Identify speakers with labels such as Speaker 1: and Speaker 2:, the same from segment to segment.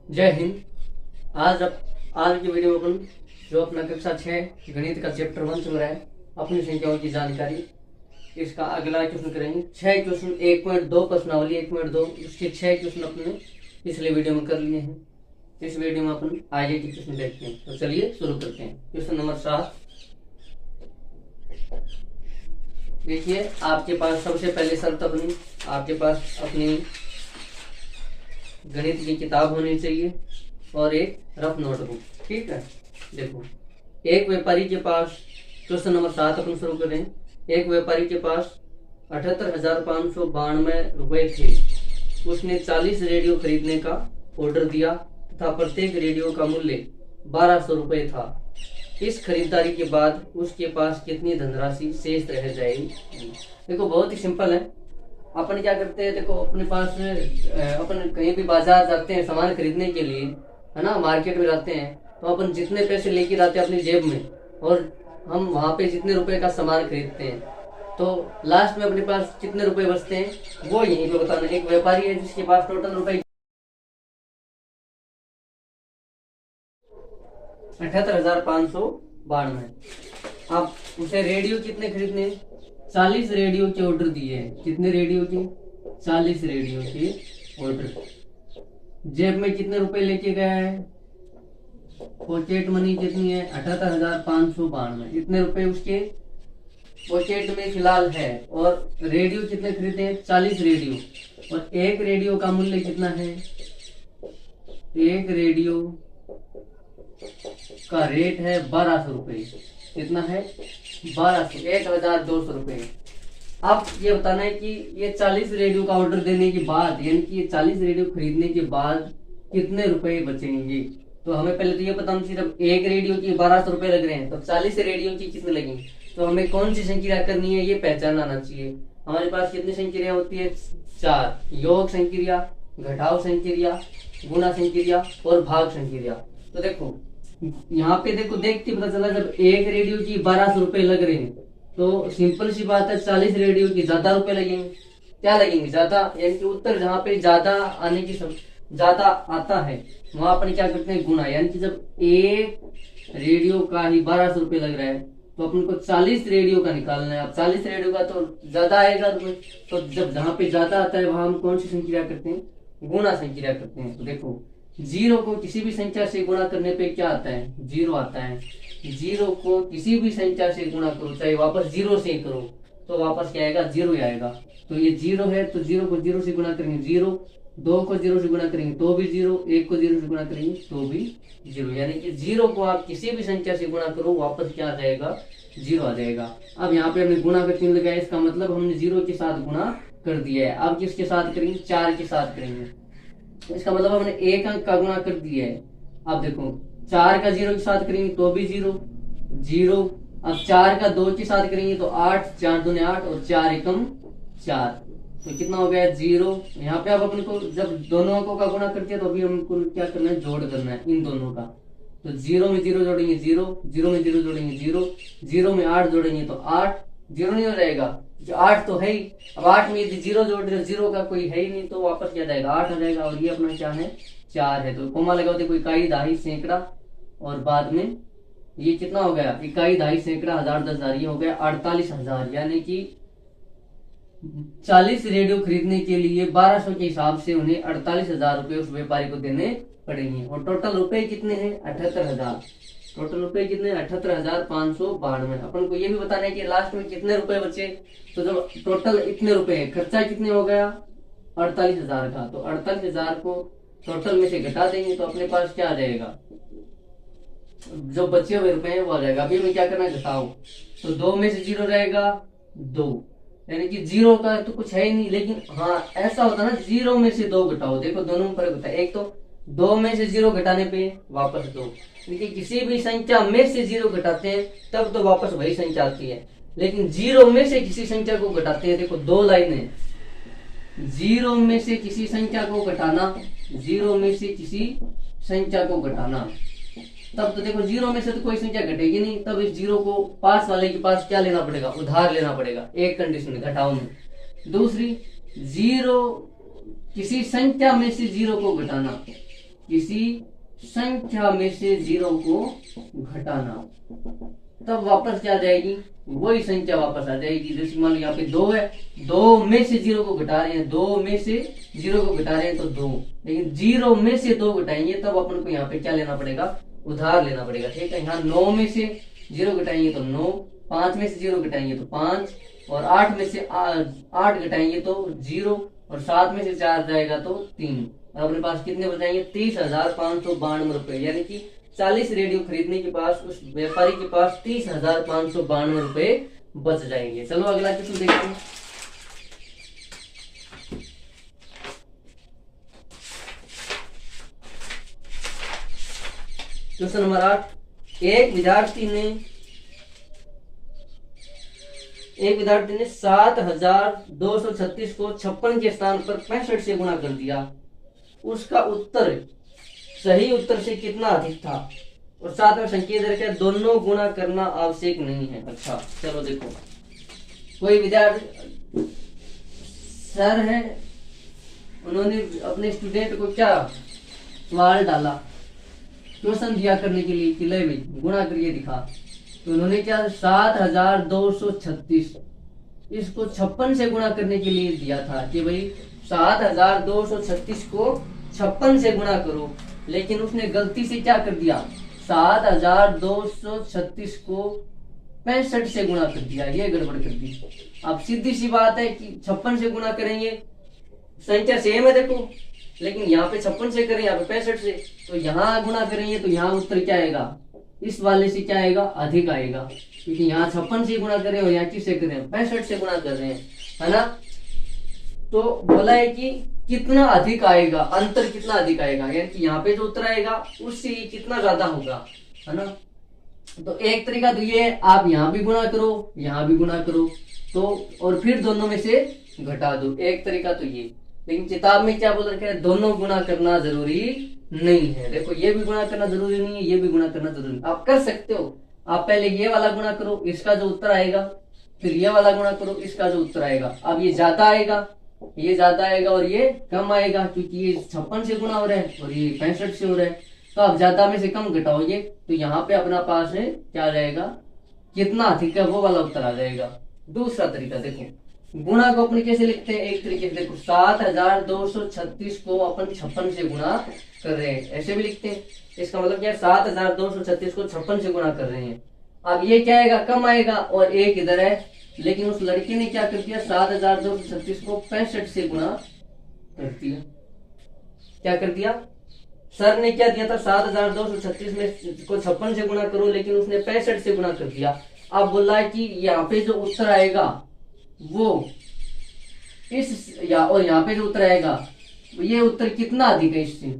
Speaker 1: जय हिंद। आज की वीडियो में अपन जो अपना कक्षा 6 गणित का चैप्टर 1 चल रहा है, अपनी संख्याओं की जानकारी, इसका अगला क्वेश्चन करेंगे। 6 क्वेश्चन 1.2 प्रश्नावली 1.2 उसके 6 क्वेश्चन अपने पिछले वीडियो में कर लिए हैं। इस वीडियो में अपन आगे के क्वेश्चन देखते हैं। तो चलिए शुरू करते हैं। क्वेश्चन नंबर 7 देखिए, आपके पास सबसे पहले शर्त अपनी, आपके पास अपनी गणित की किताब होनी चाहिए और एक रफ नोटबुक। ठीक है, देखो, एक व्यापारी के पास, क्वेश्चन नंबर 7 अपन शुरू करें। एक व्यापारी के पास 78,592 रुपए थे। उसने 40 रेडियो खरीदने का ऑर्डर दिया तथा प्रत्येक रेडियो का मूल्य 1200 रुपए था। इस खरीदारी के बाद उसके पास कितनी धनराशि शेष रह जाएगी? देखो, बहुत ही सिंपल है। अपन क्या करते हैं, देखो, अपने पास अपन कहीं भी बाजार जाते हैं सामान खरीदने के लिए, है ना, मार्केट में जाते हैं, तो अपन जितने पैसे लेके जाते हैं अपनी जेब में और हम वहां पे जितने रुपए का सामान खरीदते हैं, तो लास्ट में अपने पास कितने रुपए बचते हैं वो यहीं पे बताना। एक व्यापारी है जिसके पास टोटल रुपए 78,592। अब उसे रेडियो कितने खरीदने? 40 रेडियो के ऑर्डर दिए हैं। कितने रेडियो के? 40 रेडियो के ऑर्डर। जेब में कितने रुपए लेके गया है? पॉकेट मनी कितनी है? 78,592। इतने रुपए उसके पॉकेट में फिलहाल है। और रेडियो कितने खरीदे हैं? 40 रेडियो। और एक रेडियो का मूल्य कितना है? एक रेडियो का रेट है 1200 रुपए। कितना है? 1200, 1,200 रुपए। अब ये बताना है कि ये 40 रेडियो का ऑर्डर देने के बाद, यानी कि ये 40 रेडियो खरीदने के बाद कितने रुपए बचेंगे। तो हमें पहले तो ये पता, हम सिर्फ एक रेडियो की 1200 रुपए लग रहे हैं, तो 40 रेडियो की कितने लगेंगे। तो हमें कौन सी संक्रिया करनी है ये पहचान आना चाहिए। हमारे पास कितनी संक्रिया होती है? 4। योग संक्रिया, घटाव संक्रिया, गुणा संक्रिया और भाग संक्रिया। तो देखो, यहाँ पे देखो, देख के पता चला, जब एक रेडियो की 1200 रुपए लग रहे हैं तो सिंपल सी बात है 40 रेडियो की ज्यादा रुपए लगेंगे। क्या लगेंगे? ज्यादा, यानी कि उत्तर जहाँ पे ज्यादा आने की ज्यादा आता है वहां अपन क्या करते हैं? गुणा। यानी कि जब एक रेडियो का ही 1200 रुपए लग रहा है तो अपन को 40 रेडियो का निकालना है। अब 40 रेडियो का तो ज्यादा आएगा रुपए, तो जब जहाँ पे ज्यादा आता है वहां हम कौन सी संक्रिया करते हैं? गुणा संक्रिया करते हैं। तो देखो, 0 को किसी भी संख्या से गुणा करने पे क्या आता है? 0 आता है। 0 को किसी भी संख्या से गुणा करो, चाहे वापस 0 से करो, तो वापस क्या आएगा? 0 ही आएगा। तो ये 0 है, तो 0 को 0 से गुणा करेंगे 0, 2 को 0 से गुणा करेंगे तो भी 0, 1 को 0 से गुणा करेंगे तो भी 0। यानी कि 0 को आप किसी भी संख्या से गुणा करो, वापस क्या आ जाएगा? 0 आ जाएगा। अब यहाँ पे हमने गुणा का चिन्ह लगाया, इसका मतलब हमने 0 के साथ गुणा कर दिया है। अब किसके साथ करेंगे? 4 के साथ करेंगे। इसका मतलब हमने एक अंक का गुणा कर दिया है। अब देखो, 4 का 0 के साथ करेंगे तो भी 0, 0। अब 4 का 2 के साथ करेंगे तो 8, 4 दूने 8 और 4 एकम 4, तो कितना हो गया? 0। यहाँ पे अब अपन को जब दोनों अंकों का गुणा करते हैं तो अभी हमको क्या करना है? जोड़ करना है इन दोनों का। तो 0 में 0 जोड़ेंगे 0, 0 में 0 जोड़ेंगे 0, 0 में 8 जोड़ेंगे तो 8, 0 नहीं हो जाएगा, जो 8 तो है ही। अब 8 में यदि 0 जोड़ रहे, 0 का कोई है ही नहीं, तो वापस क्या जाएगा? 8 आ जाएगा। और ये अपना क्या है? 4 है। तो कोमा लगाओ, देखो, इकाई, दहाई, सैकड़ा और बाद में ये कितना हो गया? इकाई, दहाई, सैकड़ा, हजार, 10,000, ये हो गया 48,000। यानी कि 40 रेडियो खरीदने के लिए 1200 के हिसाब से उन्हें 48,000 रुपए उस व्यापारी को देने पड़ेंगे। और टोटल रुपए कितने हैं? 78,000। टोटल रुपए कितने? 78,592। अपन को ये भी बताना है कि लास्ट में कितने रुपए बचे। तो जब टोटल इतने रुपए है, खर्चा कितने हो गया? 48,000 का। तो 48,000 को टोटल में से घटा देंगे तो अपने पास क्या आ जाएगा? जो बचे हुए रुपए हैं वो आ जाएगा। अभी हमें क्या करना है? घटाओ। तो 2 में से 0 जाएगा 2, यानी कि 0 का तो कुछ है ही नहीं। लेकिन हाँ, ऐसा होता है ना, 0 में से 2 घटाओ। देखो, दोनों में फर्क होता है। एक तो 2 में से 0 घटाने पे वापस 2, क्योंकि किसी भी संख्या में से 0 घटाते हैं तब तो वापस वही संख्या आती है। लेकिन 0 में से किसी संख्या को घटाते हैं, देखो 2 लाइनें, 0 में से किसी संख्या को घटाना, 0 में से किसी संख्या को घटाना, तब तो देखो 0 में से तो कोई संख्या घटेगी नहीं। तब इस 0 को पास वाले के पास क्या लेना पड़ेगा? उधार लेना पड़ेगा। एक कंडीशन घटाओ में। दूसरी, 0 किसी संख्या में से 0 को घटाना, किसी संख्या में से 0 को घटाना, तब वापस क्या आ जाएगी, वही संख्या वापस आ जाएगी। जैसे मान लो यहाँ पे 2 है, 2 में से 0 को घटा रहे हैं, 2 में से 0 को घटा रहे हैं तो 2, लेकिन 0 में से 2 घटाएंगे तब अपन को यहाँ पे क्या लेना पड़ेगा, उधार लेना पड़ेगा। ठीक है, यहाँ 9 में से 0 घटाएंगे तो 9, 5 में से 0 घटाएंगे तो 5, और 8 में से 8 घटाएंगे तो 0, और 7 में से 4 जाएगा तो 3। अपने पास कितने बचाएंगे, 30,592 रुपए, यानी कि 40 रेडियो खरीदने के पास उस व्यापारी के पास 30,592 रुपए बच जाएंगे। चलो अगला क्वेश्चन देखते हैं। क्वेश्चन नंबर 8, एक विद्यार्थी ने 7,236 को 56 के स्थान पर 65 से गुणा कर दिया। उसका उत्तर सही उत्तर से कितना अधिक था, और साथ में संकेत रखे दोनों गुणा करना आवश्यक नहीं है। अच्छा चलो देखो, कोई विद्यार्थी सर है, उन्होंने अपने स्टूडेंट को क्या सवाल डाला, क्वेश्चन दिया करने के लिए कि ले भाई गुणा करके दिखा, तो उन्होंने क्या 7,236 इसको 56 से गुणा करने के लिए दिया था कि भाई 7,236 को 56 से गुणा करो, लेकिन उसने गलती से क्या कर दिया, 7,236 को 65 से गुणा कर दिया, ये गड़बड़ कर दी। अब सीधी सी बात है कि 56 से गुणा करेंगे, संख्या सेम है देखो, लेकिन यहाँ पे 56 से करें, यहाँ पे 65 से, तो यहाँ गुणा करेंगे तो यहाँ उत्तर क्या आएगा, इस वाले से क्या आएगा, अधिक आएगा, क्योंकि यहाँ 56 से गुणा करें और यहाँ किससे करें, 65 से गुणा कर रहे हैं, है ना। तो बोला है कि कितना अधिक आएगा, अंतर कितना अधिक आएगा, यानी कि यहाँ पे जो उत्तर आएगा उससे कितना ज्यादा होगा, है ना। तो एक तरीका तो ये है, आप यहाँ भी गुणा करो, यहाँ भी गुणा करो, तो और फिर दोनों में से घटा दो, एक तरीका तो ये। लेकिन किताब में क्या बोल रखे हैं, दोनों गुणा करना जरूरी नहीं है। देखो ये भी गुणा करना जरूरी नहीं है, ये भी गुणा करना जरूरी नहीं, आप कर सकते हो। आप पहले ये वाला गुणा करो, इसका जो उत्तर आएगा, फिर ये वाला गुणा करो, इसका जो उत्तर आएगा। अब ये ज्यादा आएगा, ये ज्यादा आएगा और ये कम आएगा, क्योंकि ये 56 से गुणा हो रहा है और ये 65 से हो रहा है, तो आप ज्यादा में से कम घटाओगे तो यहाँ पे अपना पास है क्या आ जाएगा, कितना अधिक है वो वाला उत्तर आ जाएगा। दूसरा तरीका देखो, गुणा को अपन कैसे लिखते हैं, एक तरीके से देखो 7,236 को अपन 56 से गुणा कर रहे हैं, ऐसे भी लिखते हैं। इसका मतलब क्या है, 7,236 को 56 से गुणा कर रहे हैं। अब ये क्या आएगा, कम आएगा, और एक इधर है, लेकिन उस लड़के ने क्या कर दिया, 7,236 को 65 से गुणा कर दिया। क्या कर दिया, सर ने क्या दिया था, 7,236 में को 56 से गुणा करो, लेकिन उसने 65 से गुणा कर दिया। अब बोला है कि यहाँ पे जो उत्तर आएगा वो इस और यहाँ पे जो उत्तर आएगा ये उत्तर कितना अधिक है इससे,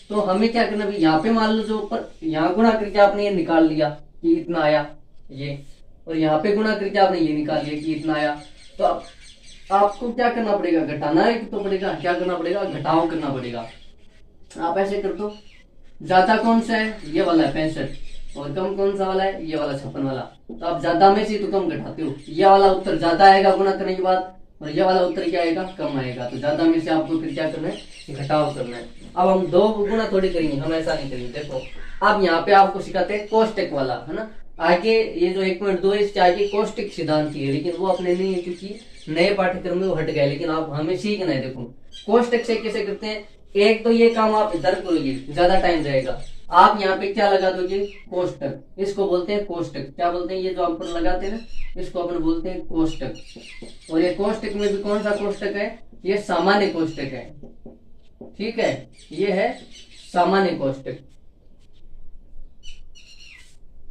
Speaker 1: तो हमें क्या करना भी, यहाँ पे मान लो जो ऊपर यहाँ गुणा करके आपने ये निकाल लिया कि इतना आया ये, और यहाँ पे गुणा करके आपने ये निकाल लिया कि इतना आया, तो अब आपको क्या करना पड़ेगा, घटाना है तो पड़ेगा, क्या करना पड़ेगा, घटाव करना पड़ेगा। आप ऐसे कर दो, ज्यादा कौन सा है, ये वाला है 65, और कम कौन सा वाला है, ये वाला 56 वाला। तो आप ज्यादा में से तो कम घटाते हो, ये वाला उत्तर ज्यादा आएगा गुणा करने के बाद, और ये वाला उत्तर क्या आएगा, कम आएगा। तो ज्यादा में से आपको फिर क्या करना है, घटाव करना है। अब हम दो गुणा थोड़ी करेंगे, हम ऐसा नहीं करेंगे। देखो अब यहाँ पे आपको सिखाते हैं कोष्टक वाला, है ना। आगे ये जो 1.2 है इसके आगे कोष्टक सिद्धांत की है, लेकिन वो अपने नहीं है क्योंकि नए पाठ्यक्रम में वो हट गए, लेकिन आप हमें सीखना है। देखो कोष्टक से कैसे करते हैं, एक तो ये काम आप इधर करोगे, ज्यादा टाइम जाएगा, आप यहाँ पे क्या लगा दोगे, कोष्टक, इसको बोलते हैं कोष्टक। क्या बोलते हैं, ये जो आप लगाते हैं ना, इसको अपन बोलते हैं कोष्टक। और ये कोष्टक में भी कौन सा कोष्टक है, ये सामान्य कोष्टक है, ठीक है, ये है सामान्य कोष्टक।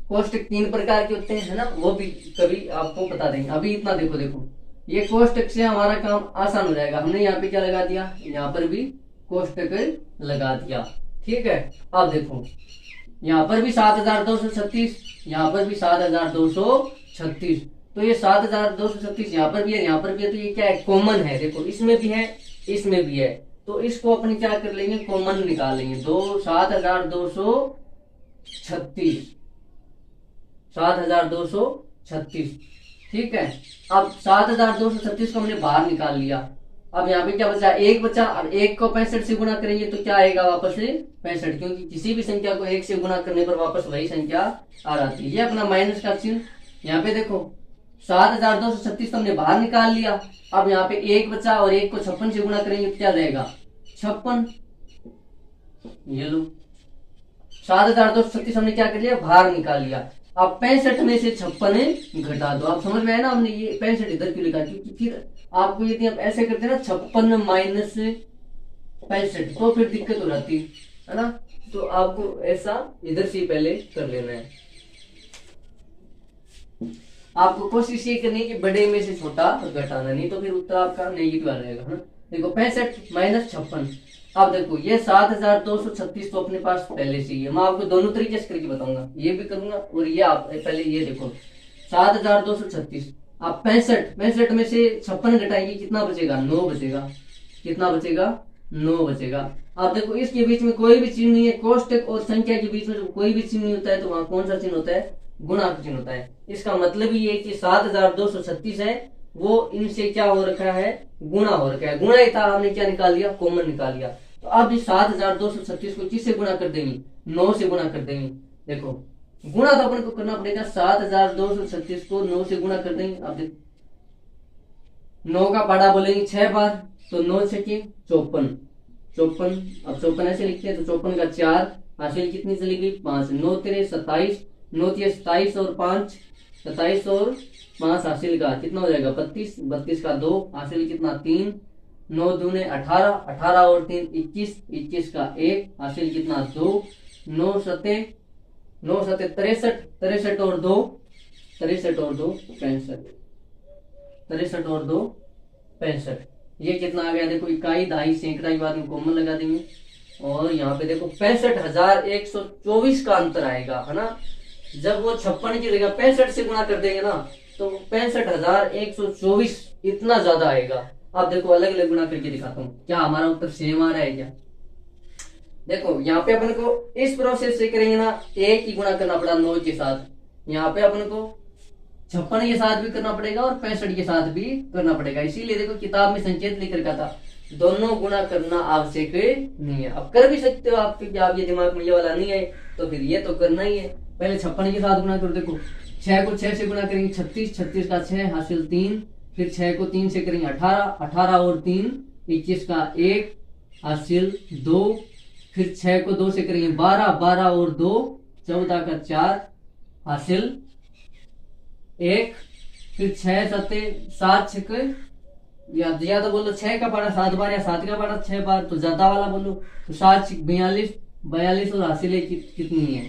Speaker 1: कोष्टक 3 प्रकार के होते हैं, है ना, वो भी कभी आपको बता देंगे। अभी इतना देखो, ये कोष्टक से हमारा काम आसान हो जाएगा। हमने यहाँ पे क्या लगा दिया, यहाँ पर भी कोष्टक लगा दिया, ठीक है। अब देखो यहाँ पर भी 7,236, यहाँ पर भी 7,236, तो ये 7,236 यहाँ पर भी है, यहाँ पर भी है, तो ये क्या है, कॉमन है। देखो इसमें भी है, इसमें भी है, तो इसको अपन क्या कर लेंगे, कॉमन निकाल लेंगे। 7,236, ठीक है। अब 7,236 को हमने बाहर निकाल लिया, अब यहाँ पे क्या बचा, एक बचा। अब एक को 65 से गुणा करेंगे तो क्या आएगा वापस से 65, क्योंकि किसी भी संख्या को एक से गुणा करने पर वापस वही संख्या आ जाती है। ये अपना माइनस का चिन्ह। यहाँ पे देखो 7236 हमने बाहर निकाल लिया। अब यहाँ पे एक बचा और एक को 56 से गुणा करेंगे तो क्या रहेगा 56। ये लो 7236 हमने क्या कर लिया, बाहर निकाल लिया। अब 65 में से 56 घटा दो। आप समझ में आया ना, हमने ये 65 इधर क्यों लिखा, क्योंकि फिर आपको यदि आप ऐसे करते ना 56 माइनस 65 तो फिर दिक्कत हो जाती है ना। तो आपको ऐसा इधर से पहले कर लेना है। आपको कोशिश ये करनी है कि बड़े में से छोटा घटाना, नहीं तो फिर उत्तर आपका नेगेटिव आ जाएगा, है ना। देखो 65 माइनस 56। अब देखो ये 7236 तो अपने पास पहले से ही है। मैं आपको दोनों तरीके से करके बताऊंगा, ये भी करूंगा और ये आप पहले ये देखो 7236। आप 65 में से 56 घटाएंगे कितना बचेगा, 9 बचेगा। कितना बचेगा, 9 बचेगा। आप देखो इसके बीच में कोई भी चिन्ह नहीं है, कोष्टक और संख्या के बीच में जो कोई भी चिन्ह नहीं होता है तो वहां कौन सा चिन्ह होता है, गुणा का चिन्ह होता है। इसका मतलब ये कि 7236 है वो इनसे क्या हो रखा है, गुणा हो रखा है। गुणा ही था, हमने क्या निकाल लिया, कॉमन निकाल लिया। तो अब इस 7236 को किससे गुणा कर देंगे, 9 से गुणा कर देंगे। देखो गुणा तो अपन को करना पड़ेगा, 7236 को 9 से गुणा कर देंगे। अब देखो 9 का पाड़ा बोलेंगे 6 बार, तो 9 छके 54। अब 54 ऐसे लिखते हैं, तो 54 का 4 हासिल कितनी चली गई, 5। 9 तेरे 27, 9 तिया 27 और 5 27 और 5 हासिल का कितना हो जाएगा 32। 32 का 2 हासिल कितना 3। 9 दूने 18, 18 और 3 21, 21 का 1 हासिल कितना 2। 9 सते 63, 63 और 2 63 और 2 65, 63 और 2 65। ये कितना आ गया, देखो इकाई दहाई सैकड़ा के बाद में कॉमन लगा देंगे और यहाँ पे देखो 65,124 का अंतर आएगा, है ना। जब वो 56 की जगह 65 से गुणा कर देंगे ना तो 65,124 इतना ज्यादा आएगा। अब देखो अलग अलग गुणा करके दिखाता हूँ, क्या हमारा उत्तर सेम आ रहा है क्या। देखो यहाँ पे अपन को इस प्रोसेस से करेंगे ना, एक ही गुणा करना पड़ा 9 के साथ। यहाँ पे अपन को 56 के साथ भी करना पड़ेगा और 65 के साथ भी करना पड़ेगा। इसीलिए देखो किताब में संकेत लिख रखा था, दोनों गुणा करना आवश्यक नहीं है। अब कर भी सकते हो आप, क्योंकि आप ये दिमाग में ये वाला नहीं है तो फिर ये तो करना ही है। पहले 56 के साथ गुणा करो। देखो 6 को 6 से गुणा करेंगे 36, 36 का 6 हासिल 3। फिर 6 को 3 से करेंगे 18, 18 और 3 21 का 1 हासिल 2। फिर 6 को 2 से करेंगे 12, 12 और 2 14 का 4 हासिल 1। फिर 6 सते 7 छके या तो बोलो 6 का पारा 7 बार या 7 का पारा 6 बार, तो ज्यादा वाला बोलो तो 7 42, 42 और हासिल कितनी है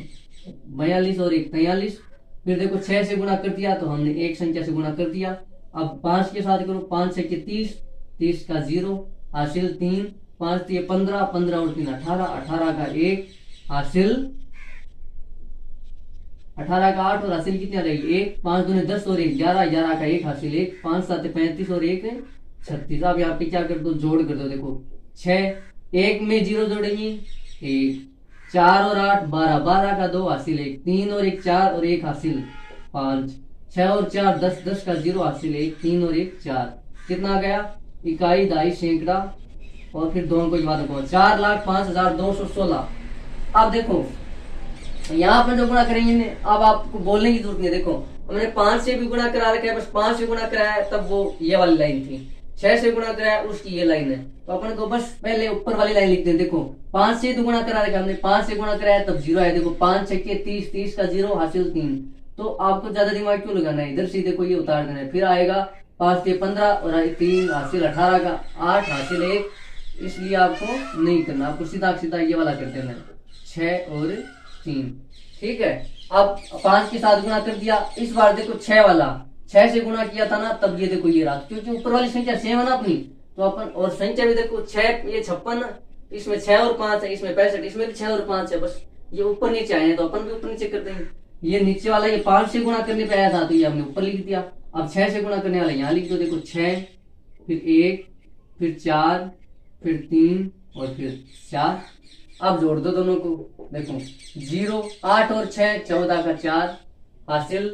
Speaker 1: 42 और 1 43। फिर देखो 6 से गुणा कर दिया तो हमने एक संख्या से गुणा कर दिया। अब 5 के साथ करो, 5 से 30, 30 का 0 हासिल 3। 5 दिए 15, 15 और 3 18, 18 का 1 हासिल 18 का 8 और हासिल कितनी आ जाएगी 1। 5 दूने 10 और 1 11, 11 का 1 हासिल 1। 5 7 35 और 1 36। अब यहाँ पे क्या कर दो, जोड़ कर दो। देखो 6 1 में 0 जोड़ेंगे 1, 4 और 8 12, 12 का 2 हासिल 1, 3 और 1 4 और 1 हासिल 5, 6 और 4 10, 10 का 0 हासिल 1, 3 और 1 4। कितना आ गया, इकाई दहाई सैकड़ा और फिर दोनों को एक बात को 4,05,216। अब देखो यहाँ पर जो गुणा करेंगे, अब आपको बोलने की जरूरत नहीं। देखो हमने 5 से भी गुणा करा रखा है, बस 5 से गुणा कराया है तब वो ये वाली लाइन थी, 6 से गुणा कराया उसकी ये लाइन है, तो अपन को बस पहले ऊपर वाली लाइन लिखते हैं। देखो 5 से तो गुणा करा रखा हमने, 5 से गुणा कराया तब 0 है। देखो 5 छक्के 30, 30 का 0 हासिल 3। तो आपको ज्यादा दिमाग क्यों लगाना है, इधर से देखो ये उतार देना है। फिर आएगा 5 से 15 और 3 हासिल 18 का 8 हासिल 1, इसलिए आपको नहीं करना, आपको सीधा सीधा ये वाला कर देना है 6 और 3। ठीक है, अब 5 के साथ गुणा कर दिया। इस बार देखो 6 वाला 6 से गुणा किया था ना, तब ये देखो ये रहा, क्योंकि ऊपर वाली संख्या सेम है ना अपनी, तो अपन और संख्या भी देखो 6 ये 56, इसमें 6 और 5 है, इसमें 65, इसमें भी 6 और 5 है, बस ये ऊपर नीचे आए हैं तो अपन भी ऊपर नीचे कर देंगे। ये नीचे वाला ये 5 से गुणा करने पे आया था तो ये हमने ऊपर लिख दिया। अब 6 से गुणा करने वाला यहाँ लिख दो। देखो 6 फिर 1 फिर 4 फिर 3 और फिर 4। अब जोड़ दो दोनों को। देखो 0 8 और 6 14 का 4 हासिल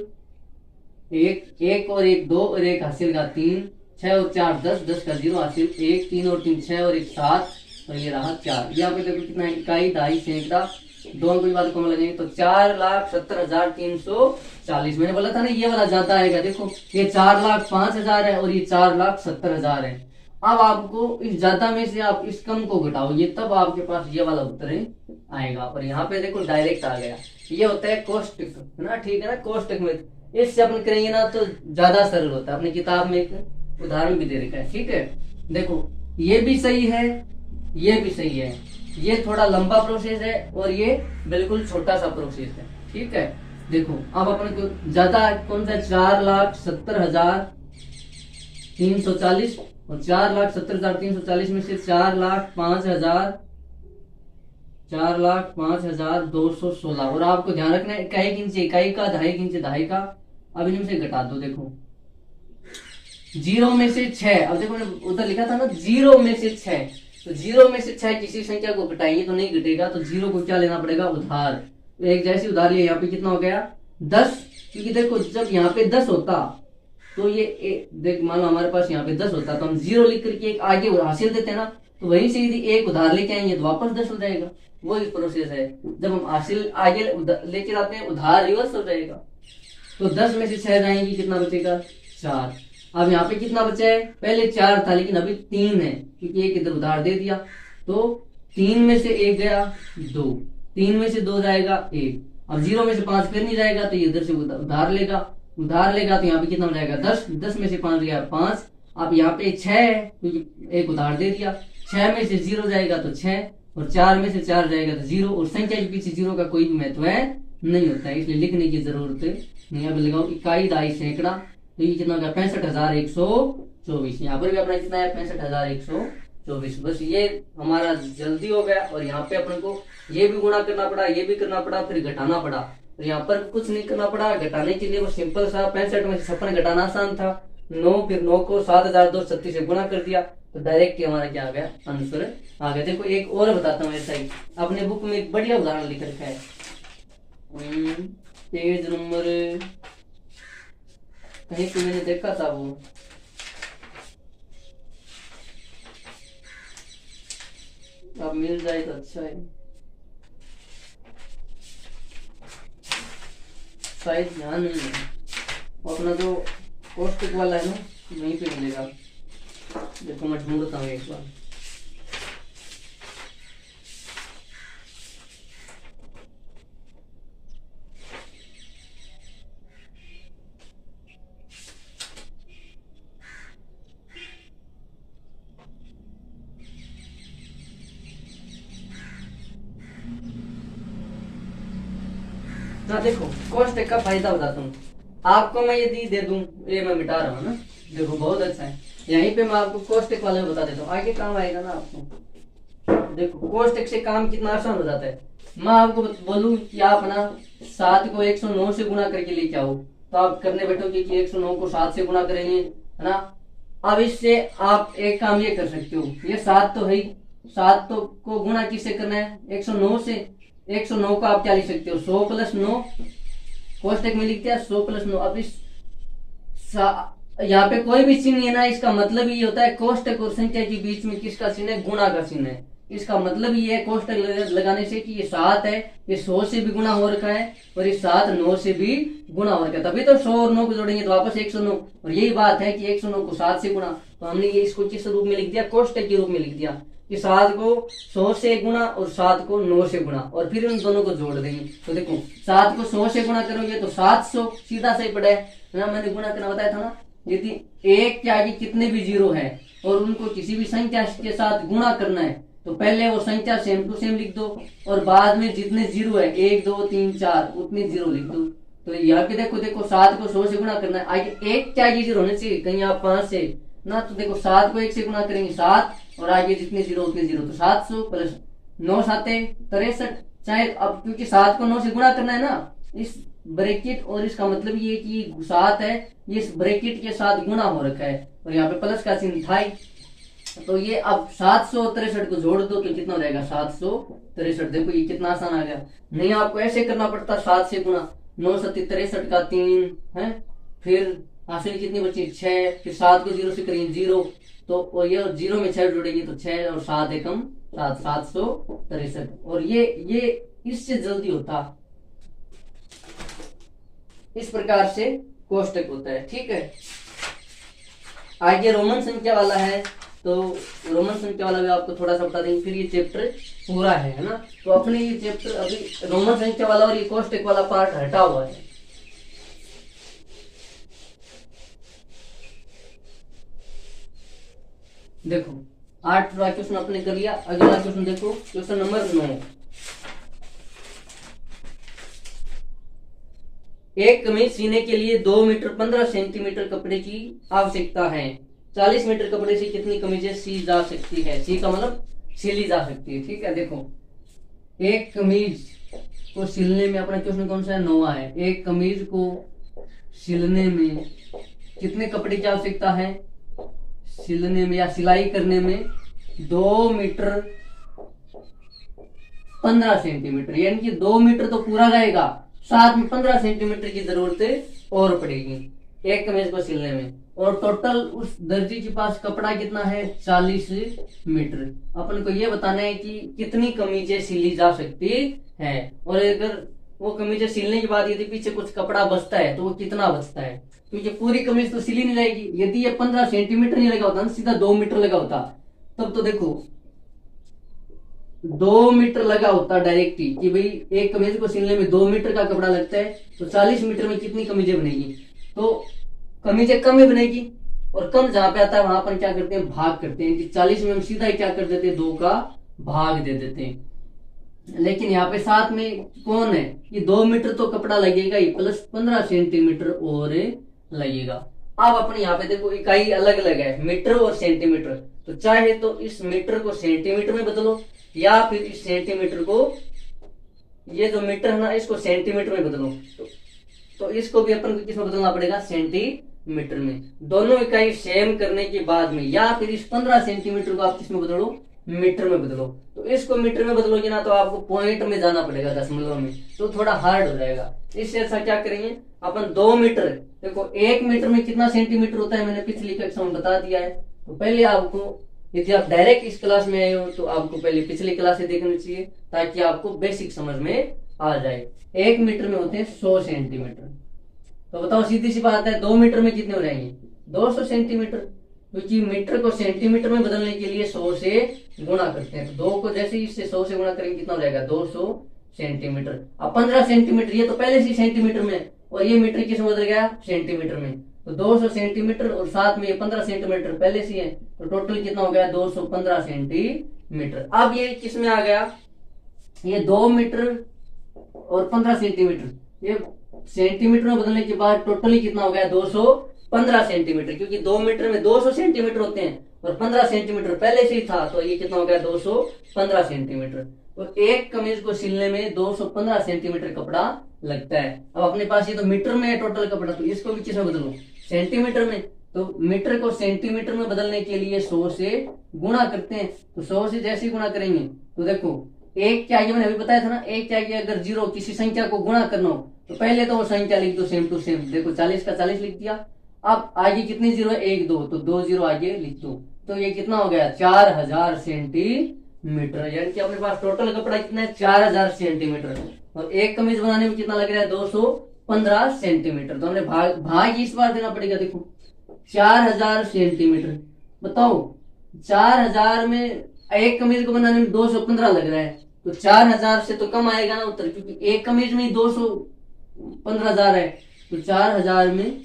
Speaker 1: 1, 1 और 1 2 और 1 हासिल का 3, 6 और 4 10, 10 का 0 हासिल, 1 3 और 3 6 और 1 7 और ये रहा 4। यहाँ पे देखो कितना है, इकाई दहाई सैकड़ा, दोनों की बात कम लगेंगे तो 4,70,340। मैंने बोला था ना ये वाला ज्यादा आएगा। देखो ये 4,05,000 है और ये 4,70,000 है। अब आपको इस ज्यादा में से आप इस कम को घटाओगे तब आपके पास ये वाला उत्तर आएगा। और यहाँ पे देखो डायरेक्ट आ गया। ये होता है कोष्टक, है ना, ठीक है ना, कोष्टक में इससे अपन करेंगे ना तो ज्यादा सरल होता है। अपनी किताब में एक उदाहरण भी दे रखा है, ठीक है। देखो ये भी सही है, ये भी सही है, ये थोड़ा लंबा प्रोसेस है और ये बिल्कुल छोटा सा प्रोसेस है, ठीक है। देखो अब अपन को ज्यादा कौन सा, 4,70,340 और 4,70,340 में से 4,05,216। और आपको ध्यान रखना है इकाई इंच इकाई का, दहाई इंच दहाई का। अब इनमें से घटा दो। देखो 0 में से 6, अब देखो उधर लिखा था ना 0 में से 6, तो 0 में से 6 किसी संख्या को घटाएंगे तो नहीं घटेगा, तो 0 को क्या लेना पड़ेगा, उधार। एक जैसी उधार लिया, यहाँ पे कितना हो गया 10, क्योंकि देखो जब यहाँ पे 10 होता तो ये देख, मान लो हमारे पास यहाँ पे 10 होता तो हम 0 लिख करके एक आगे हासिल देते ना, तो वहीं से यदि एक उधार लेके आएंगे तो वापस 10 हो जाएगा। वो प्रोसेस है, जब हम हासिल आगे लेके जाते हैं उधार रिवर्स हो जाएगा। तो 10 में से 6 जाएंगे, कितना बचेगा 4। अब यहाँ पे कितना बचा है, पहले 4 था लेकिन अभी 3 है क्योंकि एक इधर उधार दे दिया। तो 3 में से 1 गया 2, 3 में से 2 जाएगा 1। अब 0 में से 5 फिर नहीं जाएगा तो ये इधर से उधार लेगा, उधार लेगा तो यहाँ पे कितना हो जाएगा 10, 10 में से 5 गया 5। अब यहाँ पे 6 है क्योंकि एक उधार दे दिया, 6 में से 0 जाएगा तो 6 और 4 में से 4 जाएगा तो 0। और संख्या के पीछे 0 का कोई भी महत्व है नहीं होता है, इसलिए लिखने की जरूरत नहीं। अब लगाओ इकाई दहाई सैकड़ा, तो ये कितना हो गया 65,124। यहाँ पर भी अपना कितना है 65,124। बस ये हमारा जल्दी हो गया। और यहाँ पे अपन को ये भी गुणा करना पड़ा, ये भी करना पड़ा, फिर घटाना पड़ा। तो यहाँ पर कुछ नहीं करना पड़ा, घटाने के लिए वो सिंपल सा 65 में 56 घटाना आसान था। 9 फिर 9 को 7,236 से गुणा कर दिया तो डायरेक्ट हमारा क्या आ गया, आंसर आ गया। देखो एक और बताता हूँ ऐसा ही, अपने बुक में एक बढ़िया उदाहरण लिख रखा है। पेज नंबर कहीं पे मैंने देखा था, वो अब मिल जाए तो अच्छा है, शायद ध्यान नहीं है। अपना जो कोष्टक वाला है ना वहीं पे मिलेगा। देखो मैं ढूंढता हूँ एक बार। ना देखो कोष्टक का फायदा बताता हूँ आपको। मैं यदि दे दूं, ये मैं मिटा रहा हूँ ना, देखो बहुत अच्छा है। यहीं पे मैं आपको कोष्टक वाले बता देता हूँ, आगे काम आएगा ना आपको। देखो कोष्टक से काम कितना आसान हो जाता है। मैं आपको बोलूं कि आप ना 7 को 109 से गुणा करके लेके आओ, तो आप करने बैठोगे कि 109 को 7 से गुणा करेंगे, है ना। अब इससे आप एक काम ये कर सकते हो, ये 7 तो है ही, 7 तो को गुणा किससे करना है 109 से। 109 को आप क्या लिख सकते हो 100 + 9, कोष्टक में लिख दिया 100 + 9। अब इस यहाँ पे कोई भी चिन्ह है ना, इसका मतलब ये होता है कोष्टक और संख्या के बीच में किसका चिन्ह है, गुणा का चिन्ह है। इसका मतलब ये है कोष्टक लगाने से कि ये 7 है, ये 100 से भी गुणा हो रखा है और ये 7 9 से भी गुणा हो रखा है, तभी तो 100 और 9 को जोड़ेंगे तो वापस 109। और यही बात है कि 109 को 7 से गुणा, तो हमने ये इसको किस रूप में लिख दिया, कोष्टक के रूप में लिख दिया कि 7 को 100 से गुणा और 7 को 9 से गुणा, और फिर उन दोनों को जोड़ देंगे। तो देखो 7 को 100 से गुणा करोगे तो 700 सीधा सही पड़ा है ना, मैंने गुणा करना बताया था ना। यदि एक के आगे कितने भी 0 है और उनको किसी भी संख्या के साथ गुणा करना है तो पहले वो संख्या सेम टू सेम लिख दो और बाद में जितने 0 है 1 2 3 4 उतने 0 लिख दो। तो यहाँ पे देखो 7 को 100 से गुणा करना है, आगे एक के आगे 0 होने चाहिए, कहीं आप 5 से ना, तो देखो 7 को 1 से गुणा करेंगे 7 और आगे जितने 0 उतने 0, तो 700 + 9 7 63। चाहे अब क्योंकि 7 को 9 से गुणा करना है ना, इस ब्रैकेट और इसका मतलब ये कि 7 है, ये इस ब्रैकेट के साथ गुणा हो रखा है और यहाँ पे प्लस का चिन्ह था ही। तो ये अब 763 को जोड़ दो तो कितना हो जाएगा 763। देखो ये कितना आसान आ गया, नहीं आपको ऐसे करना पड़ता 7 से गुणा, 9 7 63 का 3 है, फिर हासिल कितनी बची 6, फिर 7 को 0 से करेंगे 0, तो और ये 0 में 6 जुड़ेगी तो 6 और 7 एकम 7, 763। और ये इससे जल्दी होता, इस प्रकार से कोष्टक होता है। ठीक है, आगे रोमन संख्या वाला है, तो रोमन संख्या वाला भी आपको थोड़ा सा बता देंगे, फिर ये चैप्टर पूरा है ना। तो अपने ये चैप्टर अभी रोमन संख्या वाला और ये कोष्टक वाला पार्ट हटा हुआ है। देखो 8वां क्वेश्चन आपने कर लिया। अगला क्वेश्चन देखो, क्वेश्चन नंबर 9। एक कमीज सीने के लिए 2 मीटर 15 सेंटीमीटर कपड़े की आवश्यकता है। 40 मीटर कपड़े से कितनी कमीजें सी जा सकती है? सी का मतलब सिली जा सकती है। ठीक है, देखो एक कमीज को सिलने में, अपना क्वेश्चन कौन सा है? 9वां है। एक कमीज को सिलने में कितने कपड़े की आवश्यकता है? सिलने में या सिलाई करने में 2 मीटर 15 सेंटीमीटर, यानी कि 2 मीटर तो पूरा रहेगा, साथ में 15 सेंटीमीटर की जरूरत और पड़ेगी एक कमीज को सिलने में। और टोटल उस दर्जी के पास कपड़ा कितना है? 40 मीटर। अपन को ये बताना है कि कितनी कमीजें सिली जा सकती है, और अगर वो कमीजें सिलने के बाद यदि पीछे कुछ कपड़ा बचता है तो वो कितना बचता है, क्योंकि पूरी कमीज तो सिली नहीं जाएगी। यदि ये 15 सेंटीमीटर नहीं लगा होता ना, सीधा 2 मीटर लगा होता, तब तो देखो 2 मीटर लगा होता डायरेक्ट ही, कि भाई एक कमीज को सिलने में 2 मीटर का कपड़ा लगता है, तो 40 मीटर में कितनी कमीजें बनेगी? तो कमीजें कम ही बनेगी। और कम जहां पे आता है वहां पर क्या करते हैं? भाग करते हैं, कि 40 में हम सीधा ही क्या कर देते हैं? 2 का भाग दे देते हैं। लेकिन यहाँ पे साथ में कौन है? ये 2 मीटर तो कपड़ा लगेगा ही, प्लस 15 सेंटीमीटर और लगेगा। अब अपने यहाँ पे देखो इकाई अलग अलग है, मीटर और सेंटीमीटर। तो चाहे तो इस मीटर को सेंटीमीटर में बदलो, या फिर इस सेंटीमीटर को, ये जो मीटर है ना, इसको सेंटीमीटर में बदलो। तो इसको भी अपन को किसमें बदलना पड़ेगा? सेंटीमीटर में। दोनों इकाई सेम करने के बाद में, या फिर इस 15 सेंटीमीटर को आप किसमें बदलो? मीटर में बदलो। तो इसको मीटर में बदलोगे ना, तो आपको पॉइंट में जाना पड़ेगा, दशमलव में, तो थोड़ा हार्ड हो जाएगा। इससे अच्छा क्या करेंगे अपन? 2 मीटर, देखो 1 मीटर में कितना सेंटीमीटर होता है मैंने पिछली कक्षा में बता दिया है। तो पहले आपको, यदि आप डायरेक्ट इस क्लास में आए हो तो आपको पहले पिछली क्लास से देखनी चाहिए, ताकि आपको बेसिक समझ में आ जाए। 1 मीटर में होते हैं 100 सेंटीमीटर। तो बताओ सीधी सी बात है, 2 मीटर में कितने हो जाएंगे? 200 सेंटीमीटर, क्योंकि मीटर को सेंटीमीटर में बदलने के लिए 100 से गुणा करते हैं। तो 2 को जैसे इससे 100 से गुणा करेंगे, कितना हो जाएगा? 200 सेंटीमीटर। अब 15 सेंटीमीटर, ये तो पहले से सेंटीमीटर में, और ये मीटर किस में बदल गया? सेंटीमीटर में। तो 200 सेंटीमीटर और साथ में ये 15 सेंटीमीटर पहले से है, तो टोटल कितना हो गया? 215 सेंटीमीटर। अब ये किस में आ गया? ये 2 मीटर और 15 सेंटीमीटर, ये सेंटीमीटर में बदलने के बाद टोटली कितना हो गया? 215 सेंटीमीटर, क्योंकि 2 मीटर में 200 सेंटीमीटर होते हैं और 15 सेंटीमीटर पहले से ही था, तो ये कितना हो गया? 215 सेंटीमीटर। और एक कमीज को सिलने में 215 सेंटीमीटर कपड़ा लगता है। अब अपने पास ये तो मीटर में है टोटल कपड़ा, तो इसको भी किसमें बदलो? सेंटीमीटर में। तो मीटर को सेंटीमीटर में बदलने के लिए 100 से गुणा करते हैं। तो 100 से जैसे ही गुणा करेंगे, तो देखो एक क्या, ये मैंने अभी बताया था ना, एक क्या, अगर 0 किसी संख्या को गुणा करना हो तो पहले तो वो संख्या लिख दो सेम टू सेम। देखो 40 का 40 लिख दिया। अब आगे कितनी 0 है? 1 2, तो 2 0 आगे लिख दो। तो ये कितना हो गया? 4000 सेंटीमीटर। यानी कि अपने पास टोटल कपड़ा कितना है? 4000 सेंटीमीटर। और एक कमीज बनाने में कितना लग रहा है? 215 सेंटीमीटर। तो हमने भाग इस बार देना पड़ेगा। देखो 4000 सेंटीमीटर, बताओ 4000 में एक कमीज को बनाने में 215 लग रहा है, तो 4000 से तो कम आएगा ना उत्तर, क्योंकि एक कमीज में 215,000 है, तो 4000 में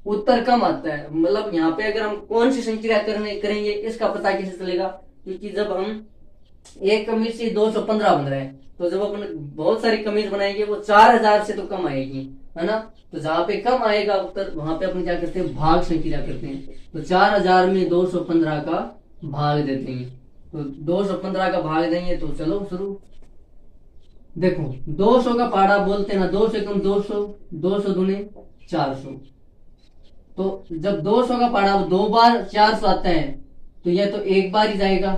Speaker 1: उत्तर कम आता है। मतलब यहाँ पे अगर हम कौन सी संख्या करेंगे इसका पता कैसे चलेगा? क्योंकि जब हम एक कमीज से 215 बन रहा है, तो जब अपन बहुत सारी कमीज बनाएंगे वो 4000 से तो कम आएगी, है ना। तो जहाँ पे कम आएगा उत्तर, वहां पे अपन क्या करते हैं? भाग संख्या करते हैं। तो 4000 में 215 का भाग देते हैं। तो 215 का भाग देंगे, तो चलो शुरू। देखो 200 का पाड़ा बोलते हैं ना, 2 से कम 200, 200 दूने 400। तो जब 200 का पाड़ा 2 बार 400 आता है, तो यह तो एक बार ही जाएगा,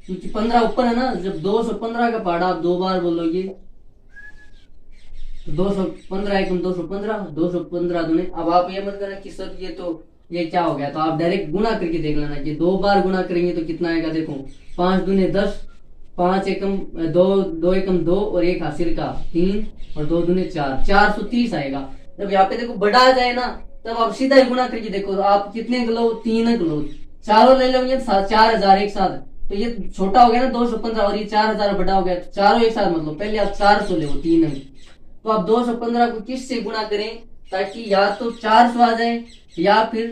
Speaker 1: क्योंकि 15 ऊपर है ना। जब 215 का पाड़ा आप 2 बार बोलोगे 215 एकम 215, 215 दूने। अब आप ये मत करना कि सर ये क्या हो गया, तो आप डायरेक्ट गुना करके देख लेना कि 2 बार गुना करेंगे तो कितना आएगा। देखो 5 दूने 10, 5 एकम 2, 2 एकम 2 और 1 हासिल का 3 और 2 दूने 4, 430 आएगा। जब यहाँ पे देखो बड़ा आ जाए ना, तब आप सीधा ही गुना करके देखो। आप कितने किलो, 3 किलो, चारों ले लोगे 4000 एक साथ, तो ये छोटा हो गया ना 215 और ये 4000 बड़ा हो गया, तो चारों एक साथ मतलब पहले आप 400 ले 3 में। तो आप 215 को किस से गुना करें ताकि या तो 400 आ जाए या फिर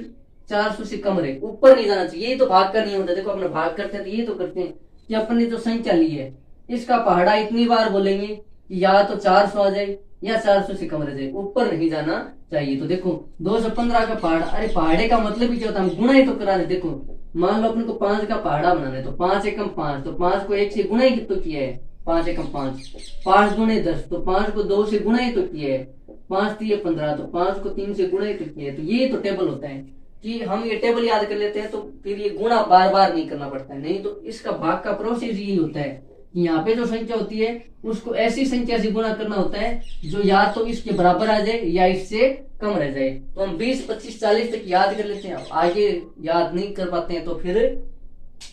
Speaker 1: 400 से कम रहे, ऊपर नहीं जाना चाहिए। ये तो भाग का नहीं होता। देखो अपने भाग करते हैं तो ये तो करते हैं कि अपन ने जो संख्या ली है इसका पहाड़ा इतनी बार बोलेंगे कि या तो 400 आ जाए या 400 से कम रह जाए, ऊपर नहीं जाना चाहिए। तो देखो 215 का पहाड़ा, अरे पहाड़े का मतलब ही क्या होता है, हम गुना ही तो करा रहे। देखो मान लो अपने को 5 का पहाड़ा बनाना है, तो 5 एकम 5, तो 5 को 1 से गुना ही तो किया है, 5 एकम 5, 5 दूने 10, तो 5 को 2 से गुना ही तो किया है, 5 3 15, तो 5 को 3 से गुना ही तो किया है। तो ये तो टेबल होता है कि हम ये टेबल याद कर लेते हैं तो फिर ये गुणा बार बार नहीं करना पड़ता है। नहीं तो इसका भाग का प्रोसेस यही होता है कि यहाँ पे जो संख्या होती है उसको ऐसी संख्या से गुणा करना होता है जो या तो इसके बराबर आ जाए या इससे कम रह जाए। तो हम 20 25 40 तक याद कर लेते हैं, आगे याद नहीं कर पाते हैं, तो फिर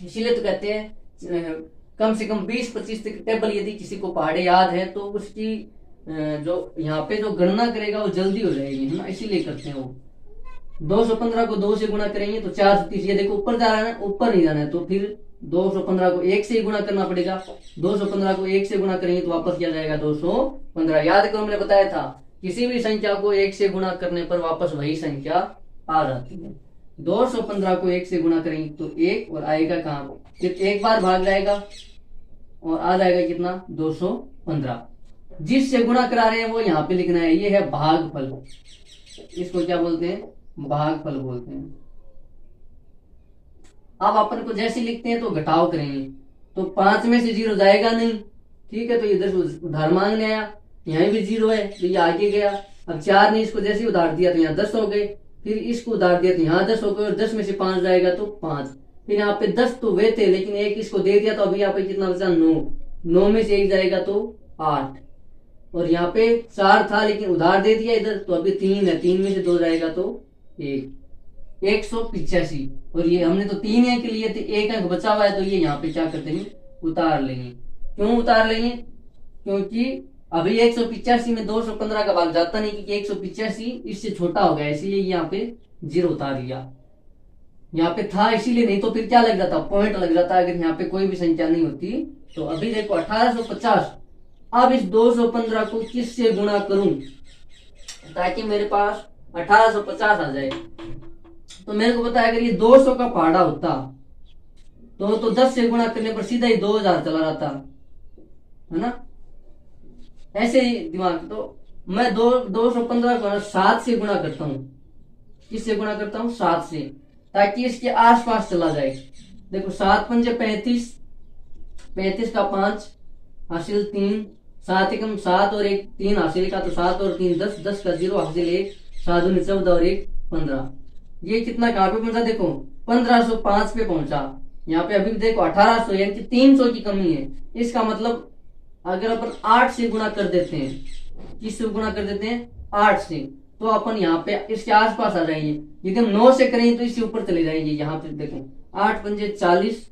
Speaker 1: इसीलिए तो कहते हैं कम से कम 20 25 तक टेबल यदि किसी को पहाड़े याद है तो उसकी जो यहाँ पे जो गणना करेगा वो जल्दी हो जाएगी, है ना, इसीलिए करते हैं वो। 215 को 2 से गुणा करेंगे तो 430, ये देखो ऊपर जा रहा है ना, ऊपर नहीं जाना है, तो फिर 215 को 1 से ही गुणा करना पड़ेगा। 215 को 1 से गुणा करेंगे तो वापस क्या जाएगा 215। याद करो हमने बताया था किसी भी संख्या को 1 से गुणा करने पर वापस वही संख्या आ जाती है। 215 को 1 से गुणा करेंगे तो 1 और आएगा कहाँ, सिर्फ एक बार भाग जाएगा और आ जाएगा कितना 215। जिससे गुणा करा रहे हैं वो यहाँ पे लिखना है, ये है भागफल। इसको क्या बोलते हैं, भागफल बोलते हैं। अब अपन को जैसे लिखते हैं तो घटाव करेंगे, तो 5 में से 0 जाएगा नहीं, ठीक है, तो ये 10 उधार मांगने आया, यहाँ भी 0 है तो ये आगे गया। अब 4 ने इसको जैसे उधार दिया तो यहाँ 10 हो गए, फिर इसको उधार दिया तो यहाँ 10 हो गए, और 10 में से 5 जाएगा तो 5। फिर यहाँ पे 10 तो वे थे लेकिन एक इसको दे दिया, तो अभी यहाँ पे कितना बचा 9, 9 में से 1 जाएगा तो 8, और यहाँ पे 4 था लेकिन उधार दे दिया इधर, तो अभी 3 है, 3 में से 2 जाएगा तो 1, 185। और ये हमने तो 3 अंक लिए थे, 1 अंक बचा हुआ है, तो ये यहाँ पे क्या करते हैं उतार लेंगे। क्यों उतार लेंगे, क्योंकि अभी 185 में 215 का भाग जाता नहीं, क्योंकि 185 इससे छोटा हो गया, इसीलिए यहाँ पे 0 उतार लिया। यहाँ पे था इसीलिए, नहीं तो फिर क्या लग जाता, पॉइंट लग जाता अगर यहाँ पे कोई भी संख्या नहीं होती। तो अभी देखो 1850। अब इस 215 को किससे गुणा करूं ताकि मेरे पास 1850 आ जाए। तो मेरे को पता है अगर ये 200 का पहाड़ा होता तो 10 से गुणा करने पर सीधा ही 2000 चला जाता, है ना, ऐसे ही दिमाग। तो मैं 215 को 7 से गुणा करता हूँ। किससे गुणा करता हूँ, 7 से, ताकि इसके आसपास चला जाए। देखो 7 पंजे 35, 35 का 5 हासिल 3, 7 एकम 7 और 1 3 हासिल का, तो 7 और 3 10, 10 का 0 हासिल 1, 7 दूनी 14 और 1 15। ये कितना कहाँ पे पहुंचा, देखो 1505 पे पहुंचा। यहाँ पे अभी देखो 1800 यानी कि 300 की कमी है। इसका मतलब अगर अपन 8 से गुणा कर देते हैं, किससे गुणा कर देते हैं 8 से, तो अपन यहाँ पे इसके आसपास आ जाएंगे। यदि हम 9 से करेंगे तो इससे ऊपर चले जाएंगे। यहाँ पे देखो 8 पंजे 40,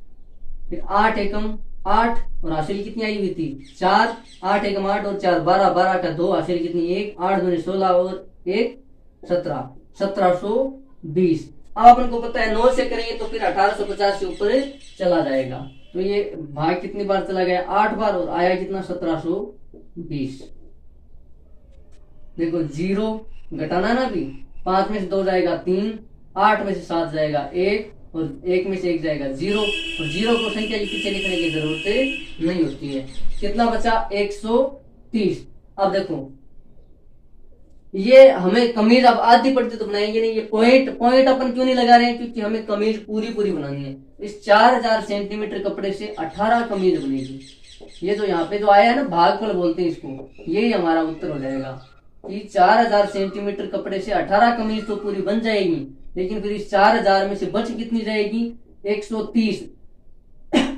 Speaker 1: फिर 8 एकम 8 और हासिल कितनी आई हुई थी 4, 8 एकम 8 और 4 12, 12 का 2 हासिल कितनी 1, 8 दूनी 16 और 1 17, 1720। अब अपन को पता है 9 से करेंगे तो फिर 1850 से ऊपर चला जाएगा। तो ये भाग कितनी बार चला गया 8 बार, और आया कितना 1720। देखो 0 घटाना ना, भी 5 में से 2 जाएगा 3, 8 में से 7 जाएगा 1 और 1 में से 1 जाएगा 0, और 0 को संख्या के पीछे लिखने की जरूरत नहीं होती है। कितना बचा 130। अब देखो ये हमें कमीज अब आधी पड़ती तो बनाएंगे नहीं, ये पॉइंट अपन क्यों नहीं लगा रहे हैं, क्योंकि हमें कमीज पूरी बनानी है। इस 4000 सेंटीमीटर कपड़े से 18 कमीज बनेगी। ये जो यहाँ पे जो आया है ना भागफल बोलते हैं इसको, यही हमारा उत्तर हो जाएगा कि 4000 सेंटीमीटर कपड़े से 18 कमीज तो पूरी बन जाएगी, लेकिन फिर इस 4000 में से बच कितनी जाएगी 130।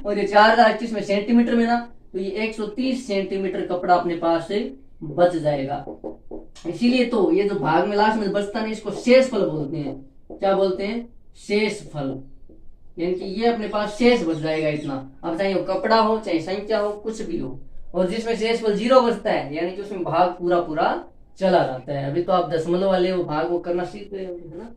Speaker 1: और ये 4000 में सेंटीमीटर में ना, तो ये 130 सेंटीमीटर कपड़ा अपने पास से बच जाएगा। इसीलिए तो ये जो भाग में लास्ट में बचता नहीं, इसको शेष फल बोलते हैं। क्या बोलते हैं? शेष फल। यानी कि ये अपने पास शेष बच जाएगा इतना। अब चाहे वो कपड़ा हो, चाहे संख्या हो, कुछ भी हो, और जिसमें शेष फल 0 बचता है यानी कि उसमें भाग पूरा पूरा चला जाता है। अभी तो आप दशमलव वाले वो भाग वो करना सीख रहे हो, है ना।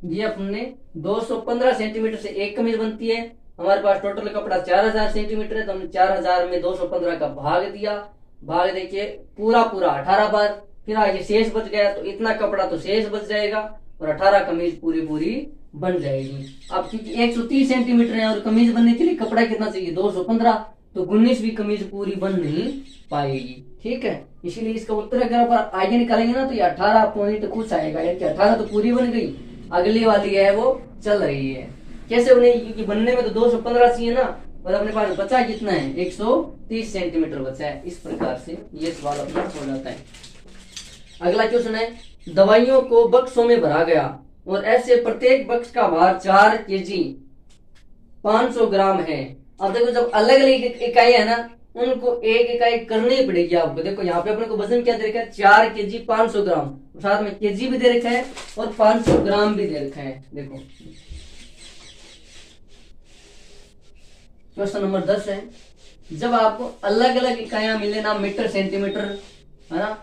Speaker 1: ये अपने 215 सेंटीमीटर से एक कमीज बनती है। हमारे पास टोटल कपड़ा 4000 सेंटीमीटर है, तो हमने 4000 में 215 का भाग दिया। भाग देखिए पूरा पूरा 18 बार, फिर आगे शेष बच गया, तो इतना कपड़ा तो शेष बच जाएगा और 18 कमीज पूरी पूरी बन जाएगी। अब क्योंकि 130 सेंटीमीटर है और कमीज बनने के लिए कपड़ा कितना चाहिए? 215, तो 19 भी कमीज पूरी बन नहीं पाएगी। ठीक है, इसीलिए इसका उत्तर अगर आप आगे निकालेंगे ना, तो ये 18 पॉइंट कुछ आएगा, यानी 18 तो पूरी बन गई, अगली वाली है वो चल रही है। कैसे बनेगी? क्योंकि बनने में तो 215 चाहिए ना, और अपने पास बचा कितना है? 130 सेंटीमीटर बचा है। इस प्रकार से ये सवाल अपना हो जाता है। अगला क्वेश्चन है, दवाइयों को बक्सों में भरा गया और ऐसे प्रत्येक बक्स का भार 4 केजी 500 ग्राम है। अब देखो जब अलग अलग इकाई है ना, उनको एक इकाई करनी ही पड़ेगी आपको। देखो यहाँ पे अपने को वजन क्या दे रखा है? 4 केजी 500 ग्राम, साथ में केजी भी दे रखा है और 500 ग्राम भी दे रखा है। देखो क्वेश्चन नंबर 10 है, जब आपको अलग अलग इकाइयां मिले ना, मीटर सेंटीमीटर है ना,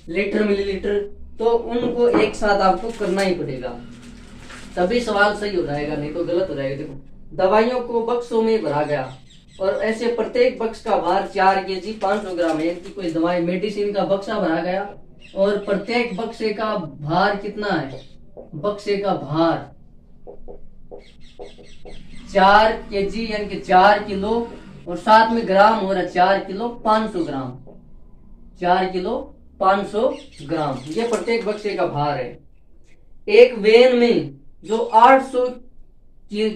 Speaker 1: लीटर मिलीलीटर, तो उनको एक साथ आपको करना ही पड़ेगा, तभी सवाल सही हो जाएगा, नहीं तो गलत हो जाएगा। देखो दवाइयों को बक्सों में भरा गया और ऐसे प्रत्येक बक्स का भार 4 केजी 500 ग्राम है। कि कोई दवाई मेडिसिन का बक्सा भरा गया और प्रत्येक बक्से का भार कितना है? बक्से का भार 4 केजी यानी कि 4 किलो, और साथ में ग्राम हो रहा है 4 किलो 500 ग्राम, 4 किलो 500 ग्राम, ये प्रत्येक बक्से का भार है। एक वेन में जो 800 ये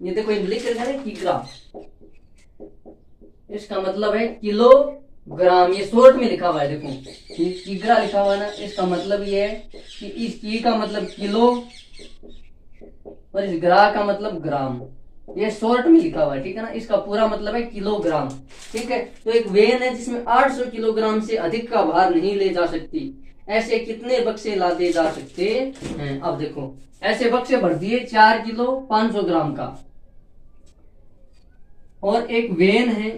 Speaker 1: देखो लिख रखा है किग्रा, इसका मतलब है किलोग्राम, ये शॉर्ट में लिखा हुआ है। देखो किग्रा लिखा हुआ है ना, इसका मतलब ये है कि इस की का मतलब किलो और इस ग्रा का मतलब ग्राम, ये शॉर्ट में लिखा हुआ है। ठीक है ना, इसका पूरा मतलब है किलोग्राम। ठीक है, तो एक वेन है जिसमें 800 किलोग्राम से अधिक का भार नहीं ले जा सकती, ऐसे कितने बक्से लादे जा सकते हैं? अब देखो ऐसे बक्से भर दिए 4 किलो 500 ग्राम का, और एक वेन है,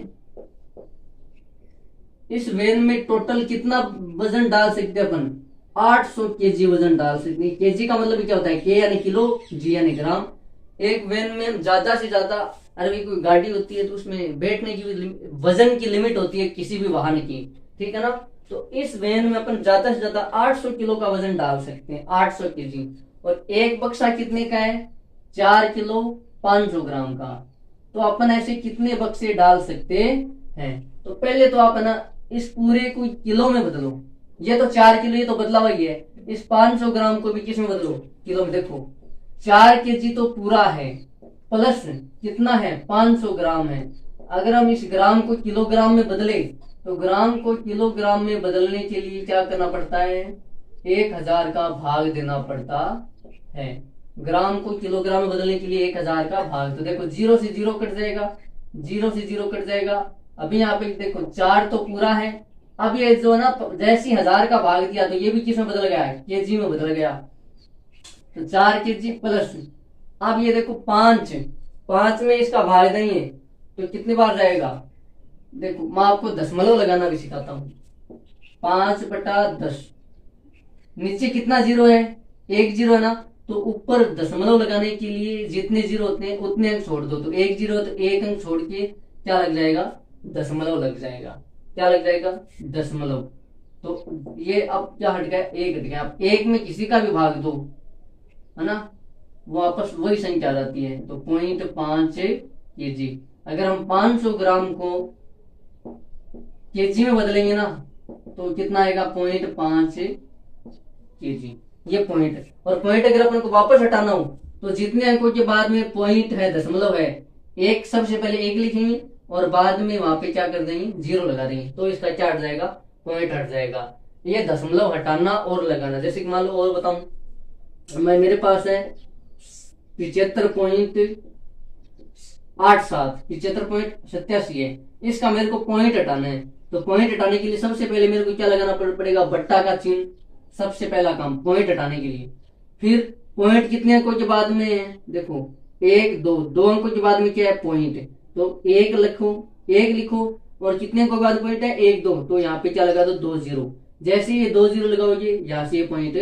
Speaker 1: इस वेन में टोटल कितना वजन डाल सकते हैं अपन? 800 केजी वजन डाल सकते हैं। केजी का मतलब क्या होता है? के यानी किलो, जी यानी ग्राम। एक वेन में ज्यादा से ज्यादा, अरे कोई गाड़ी होती है तो उसमें बैठने की भी वजन की लिमिट होती है किसी भी वाहन की, ठीक है ना। तो इस वेन में अपन ज्यादा से ज्यादा 800 किलो का वजन डाल सकते हैं, 800 केजी। और एक बक्सा कितने का है? 4 किलो 500 ग्राम का। तो अपन ऐसे कितने बक्से डाल सकते हैं? तो पहले तो आप ना इस पूरे को किलो में बदलो। ये तो 4 किलो, ये तो बदला हुआ ही है। इस 500 ग्राम को भी किस में बदलो? किलो में। देखो 4 केजी तो पूरा है, प्लस कितना है? 500 ग्राम है। अगर हम इस ग्राम को किलोग्राम में बदले, तो ग्राम को किलोग्राम में बदलने के लिए क्या करना पड़ता है? 1000 का भाग देना पड़ता है। ग्राम को किलोग्राम में बदलने के लिए 1000 का भाग। तो देखो 0 से 0 कट जाएगा, 0 से 0 कट जाएगा। अभी यहाँ पे देखो 4 तो पूरा है। अब ये जो ना जैसे 1000 का भाग दिया, तो ये भी किस में बदल गया है? केजी में बदल गया। तो 4 केजी प्लस, अब ये देखो 5 में इसका भाग नहीं है, तो कितनी बार जाएगा? देखो मैं आपको दशमलव लगाना भी सिखाता हूँ। 5/10, नीचे कितना जीरो है? 1 जीरो है ना, तो ऊपर दशमलव लगाने के लिए जितने जीरो होते हैं उतने अंक छोड़ दो। तो 1 जीरो, तो 1 अंक छोड़ के क्या लग जाएगा? दशमलव लग जाएगा। क्या लग जाएगा? दशमलव। तो ये अब क्या हट गया? 1 हट गया। अब 1 में किसी का भी भाग दो, है ना, वापस वही संख्या आ जाती है। तो 0.5 केजी। अगर हम 500 ग्राम को केजी में बदलेंगे ना, तो कितना आएगा? 0.5 केजी। ये पॉइंट, और पॉइंट अगर अपन को वापस हटाना हो, तो जितने अंकों के बाद में पॉइंट है, दशमलव है, एक सबसे पहले 1 लिखेंगे और बाद में वहां पे क्या कर देंगे? 0 लगा देंगे। तो इसका क्या हट जाएगा? पॉइंट हट जाएगा। ये दशमलव हटाना और लगाना। जैसे कि मान लो और बताऊं, मैं मेरे पास है 75.87, 75.87 है, इसका मेरे को पॉइंट हटाना है। तो पॉइंट हटाने के लिए सबसे पहले मेरे को क्या लगाना पड़ेगा, बट्टा का चिन्ह। सबसे पहला काम पॉइंट हटाने के लिए। फिर पॉइंट कितने अंकों के बाद में है, देखो 1 2, 2 अंकों के बाद में क्या है, पॉइंट। तो 1 लिखो, 1 लिखो, और कितने अंकों के बाद पॉइंट है, 1 2, तो यहाँ पे क्या लगा दो, 2 0। जैसे ये 2 0 लगाओगे यहाँ से ये पॉइंट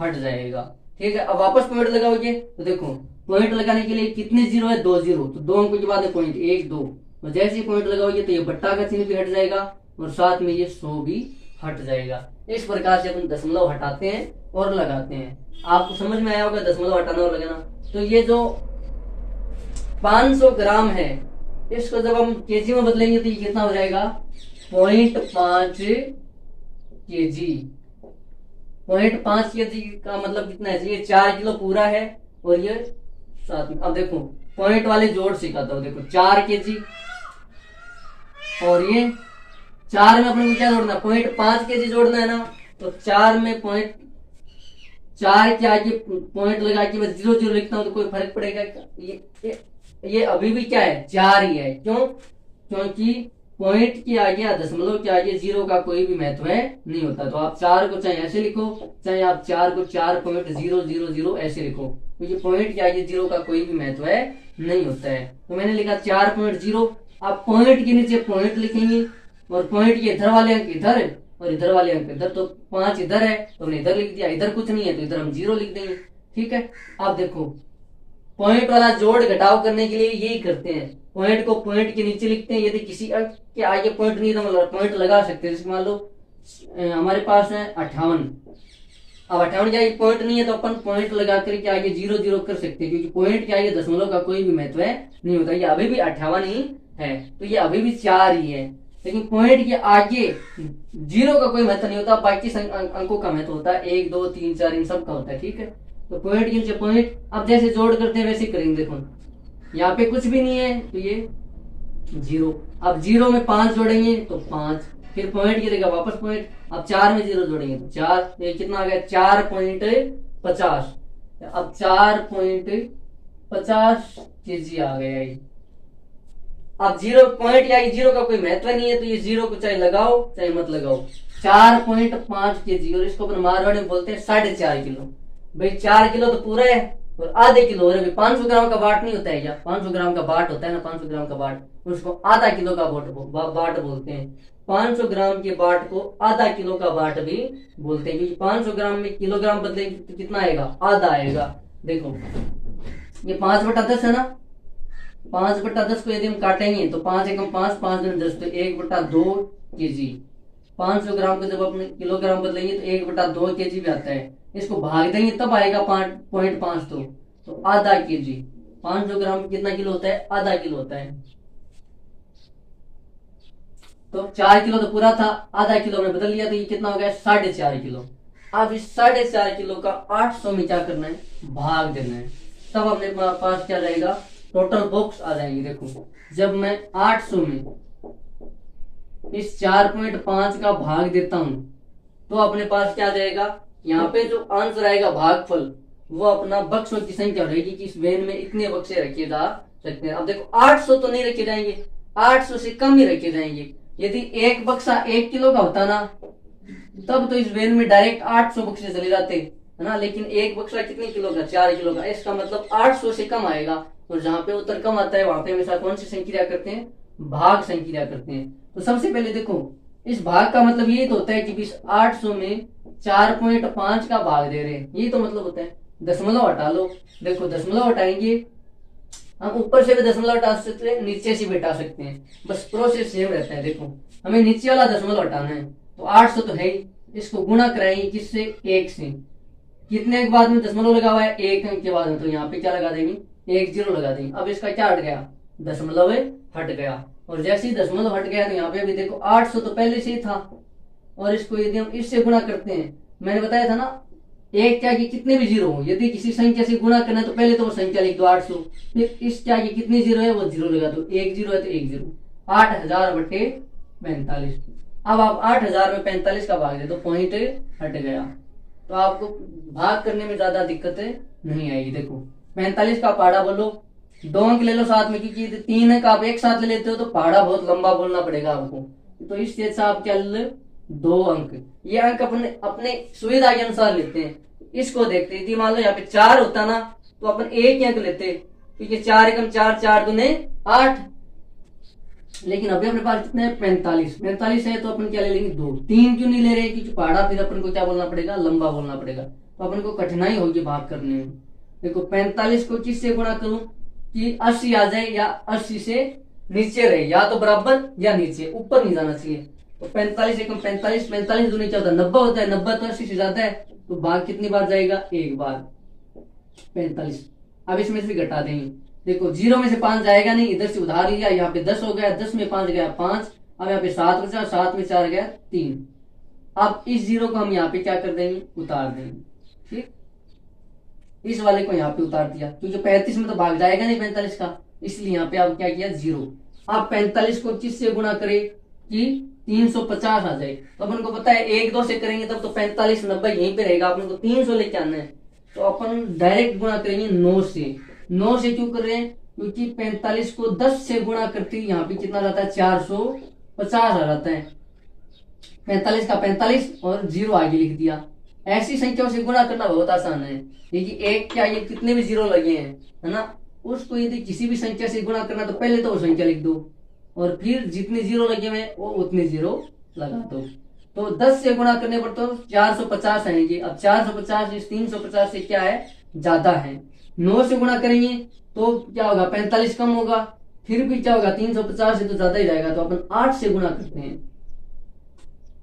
Speaker 1: हट जाएगा। ठीक है, अब वापस पॉइंट लगाओगे तो देखो पॉइंट लगाने के लिए कितने जीरो है, 2 0, तो 2 अंकों के बाद है पॉइंट 1 2, और जैसे ही पॉइंट लगाओगे तो ये बट्टा का चिन्ह भी हट जाएगा और साथ में ये 100 भी हट जाएगा। इस प्रकार से अपन दशमलव हटाते हैं और लगाते हैं। आपको समझ में आया होगा दशमलव हटाना और लगाना। तो ये जो 500 ग्राम है, इसको जब हम केजी में बदलेंगे तो ये कितना हो जाएगा, 0.5 केजी। 0.5 केजी का मतलब कितना है, ये 4 किलो पूरा है और ये साथ में। अब देखो पॉइंट वाले जोड़ सिखाता हूँ, देखो 4 केजी और ये 4 में अपने को क्या जोड़ना है, 0.5 केजी जोड़ना है ना। तो 4 में 4 के आगे पॉइंट लगा के मैं 0 0 लिखता हूँ तो कोई फर्क पड़ेगा क्या? ये अभी भी क्या है, 4 ही है। क्यों? क्योंकि पॉइंट के आगे या दशमलव के आगे 0 का कोई भी महत्व नहीं होता। तो आप 4 को चाहे ऐसे लिखो, चाहे आप 4 को 4.000 ऐसे लिखो, क्योंकि पॉइंट के आगे 0 का कोई भी महत्व नहीं होता है। तो मैंने लिखा 4.0। आप पॉइंट के नीचे पॉइंट लिखेंगे और पॉइंट के इधर वाले अंक इधर और इधर वाले अंक इधर। तो 5 इधर है तो हमने इधर लिख दिया, इधर कुछ नहीं है तो इधर हम 0 लिख देंगे। ठीक है, अब देखो पॉइंट वाला जोड़ घटाव करने के लिए यही करते हैं, पॉइंट को पॉइंट के नीचे लिखते हैं। यदि किसी अंक के आगे पॉइंट नहीं तो मतलब पॉइंट लगा सकते हैं। जैसे मान लो हमारे पास है 58, अब 58 के आगे पॉइंट नहीं है तो अपन पॉइंट लगा करके आगे 0 0 कर सकते हैं, क्योंकि पॉइंट के आगे दशमलव का कोई भी महत्व नहीं होता। ये अभी भी 58 ही है, तो ये अभी भी 4 ही है। लेकिन पॉइंट के आगे 0 का कोई महत्व नहीं होता, बाकी अंकों का महत्व होता है, 1 2 3 4 इन सब का होता है। ठीक है, तो पॉइंट के नीचे पॉइंट। अब जैसे जोड़ करते हैं वैसे करेंगे। देखो यहाँ पे कुछ भी नहीं है तो ये 0। अब 0 में 5 जोड़ेंगे तो 5, फिर पॉइंट की जगह वापस पॉइंट। अब 4 में 0 जोड़ेंगे तो 4, तो ये कितना आ गया, 4.50। अब 4.50 केजी आ गया ये। अब 0 पॉइंट या 0 का कोई महत्व नहीं है तो ये 0 को चाहे लगाओ चाहे मत लगाओ। 4.5 केजी, और इसको अपन मारवाड़ी में बोलते हैं 4.5 किलो। भाई 4 किलो तो पूरा है और आधे किलो, और अभी 500 ग्राम का बाट नहीं होता है क्या, 500 ग्राम का बाट होता है ना, 500 ग्राम का बाट, उसको आधा किलो का बाट बोलते हैं। 500 ग्राम के बाट को आधा किलो का बाट भी बोलते हैं, क्योंकि 500 ग्राम में किलोग्राम बदलेंगे तो कितना आएगा, आधा आएगा। देखो ये 5/10 है ना, 5/10 को यदि हम काटेंगे तो 5 एकम 5, 5 दूनी 10, तो 1/2 केजी। 500 ग्राम को जब अपने किलोग्राम बदलेंगे तो 1/2 केजी भी आता है। इसको भाग देंगे तब आएगा 5.5, तो आधा केजी। 500 ग्राम में कितना किलो होता है, आधा किलो होता है। तो 4 किलो तो पूरा था, आधा किलो में बदल लिया तो ये कितना हो गया, 4.5 किलो। अब इस 4.5 किलो का 800 में क्या करना है, भाग देना है, तब अपने पास क्या रहेगा, टोटल बॉक्स आ जाएंगे। देखो जब मैं 800 में इस 4.5 का भाग देता हूं तो अपने पास क्या जाएगा, यहाँ पे जो आंसर आएगा भागफल, वो अपना बक्सों की संख्या रहेगी कि इस वेन में इतने बक्से रखे जा सकते हैं। अब देखो 800 तो नहीं रखे जाएंगे, 800 से कम ही रखे जाएंगे। यदि एक बक्सा 1 किलो का होता ना तब तो इस वेन में डायरेक्ट 800 बक्से चले जाते है ना, लेकिन एक बक्सा कितने किलो का, 4 किलो का, इसका मतलब 800 से कम आएगा। और जहां पे उत्तर कम आता है वहां पे हमेशा कौन सी संक्रिया करते हैं, भाग संक्रिया करते हैं। तो सबसे पहले देखो इस भाग का मतलब ये तो होता है कि 800 में 4.5 का भाग दे रहे हैं, ये तो मतलब होता है। दशमलव हटा लो, देखो दशमलव हटाएंगे हम, ऊपर से भी दशमलव हटा सकते हैं, नीचे से भी हटा सकते हैं, बस प्रोसेस सेम रहता है। देखो हमें नीचे वाला दशमलव हटाना है तो 800 तो है ही, इसको गुणा कराएंगे किससे, 1 से। कितने के बाद में दशमलव लगा हुआ है, 1 अंक के बाद में, तो यहाँ पे क्या लगा देंगे, 1 0 लगा देंगे। अब इसका क्या हट गया, दशमलव हट गया। और जैसे ही दशमलव हट गया तो यहाँ पे भी देखो 800 तो पहले से ही था, और इसको यदि हम इससे गुणा करते हैं, मैंने बताया था ना एक के आगे कितने भी 0 हो, यदि किसी संख्या से गुणा करना है तो पहले तो वो संख्या लिख दो 800, फिर इसके आगे कितनी 0 है वो 0 लगा दो, 1 0 है तो 1 0, 8000/45। अब आप 8000 में 45 का भाग दे दो, पॉइंट हट गया, तो आपको भाग करने में ज्यादा दिक्कत नहीं आएगी। देखो 45 का पहाड़ा बोलो, 2 अंक ले लो साथ में, क्योंकि 3 अंक आप एक साथ ले लेते हो तो पहाड़ा बहुत लंबा बोलना पड़ेगा आपको, तो इस चीज से आप क्या ले लो, 2 अंक। ये अंक अपने अपने सुविधा के अनुसार लेते हैं। इसको देखते हैं, यदि मान लो यहाँ पे 4 होता ना तो अपन एक ही अंक लेते, क्योंकि 4 एकम 4, 4 दूने 8। लेकिन अभी अपने पास कितने हैं, 45। 45 है तो अपन क्या ले लेंगे, 2। 3 क्यों नहीं ले रहे, क्योंकि पहाड़ा फिर अपन को क्या बोलना पड़ेगा, लंबा बोलना पड़ेगा, तो अपन को कठिनाई होगी भाग करने में। देखो 45 को किससे गुणा करूं कि 80 आ जाए, या 80 से नीचे रहे, या तो बराबर या नीचे, ऊपर नहीं जाना चाहिए। तो 45 एकम 45, 45 दूनी क्या होता है, 90 होता है। 90 तो 80 से ज्यादा है, तो भाग कितनी बार जाएगा, एक बार 45। अब इसमें से घटा देंगे, देखो 0 में से 5 जाएगा नहीं, इधर से उधार लिया, यहाँ पे 10 हो गया, 10 में 5 गया 5। अब यहाँ पे 7 बचा, 7 में 4 गया 3। अब इस 0 को हम यहाँ पे क्या कर देंगे, उतार देंगे। ठीक, इस वाले को यहाँ पे उतार दिया, क्योंकि 35 में तो भाग जाएगा नहीं 45 का, इसलिए यहाँ पे आप क्या किया, 0। अब 45 को किससे गुणा करें कि 350 आ जाए। तो अपन को पता है 1 2 से करेंगे तब तो 45 90 यहीं पे रहेगा, अपन को 300 लेके आना है। तो अपन डायरेक्ट गुणा करेंगे 9 से। 9 से क्यों कर रहे हैं, क्योंकि 45 को 10 से गुणा करते यहाँ पे कितना रहता है, 450 आ जाता है। 45 का 45 और 0 आगे लिख दिया। ऐसी संख्याओं से गुणा करना बहुत आसान है, क्योंकि एक क्या ये कितने भी 0 लगे हैं, है ना, उसको यदि किसी भी संख्या से गुणा करना तो पहले तो वो संख्या लिख दो, और फिर जितने 0 लगे हुए वो उतने 0 लगा दो। तो 10 से गुणा करने पर तो 450 आएंगे। अब 450 इस 350 से क्या है, ज्यादा है। 9 से गुणा करेंगे तो क्या होगा, 45 कम होगा, फिर भी क्या होगा, 350 से तो ज्यादा ही जाएगा। तो अपन 8 से गुणा करते हैं,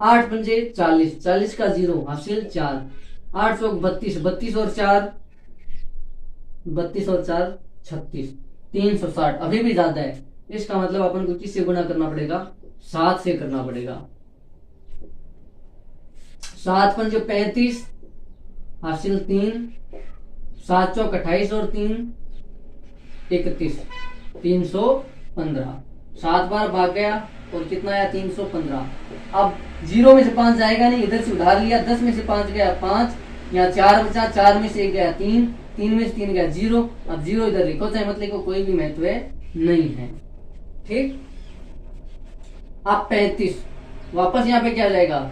Speaker 1: 8 पंजे 40, 40 का 0 हासिल 4, 8 सौ 32, 32 और 4 32 और 4 36, 360, अभी भी ज्यादा है। इसका मतलब अपन को किससे गुणा करना पड़ेगा, 7 से करना पड़ेगा। 7 पंजे 35 हासिल 3, 7 चौक 28 और 3 31, 315। 7 बार भाग गया और कितना आया, 315। अब 0 में से 5 जाएगा नहीं, इधर से उधार लिया, 10 में से 5 गया 5, यहाँ 4 बचा, 4 में से 1 गया 3, 3 में से 3 गया 0। अब 0 इधर लिखो, चाहे मतलब को कोई भी महत्व नहीं है। ठीक, अब 35 वापस यहाँ पे क्या आ जाएगा,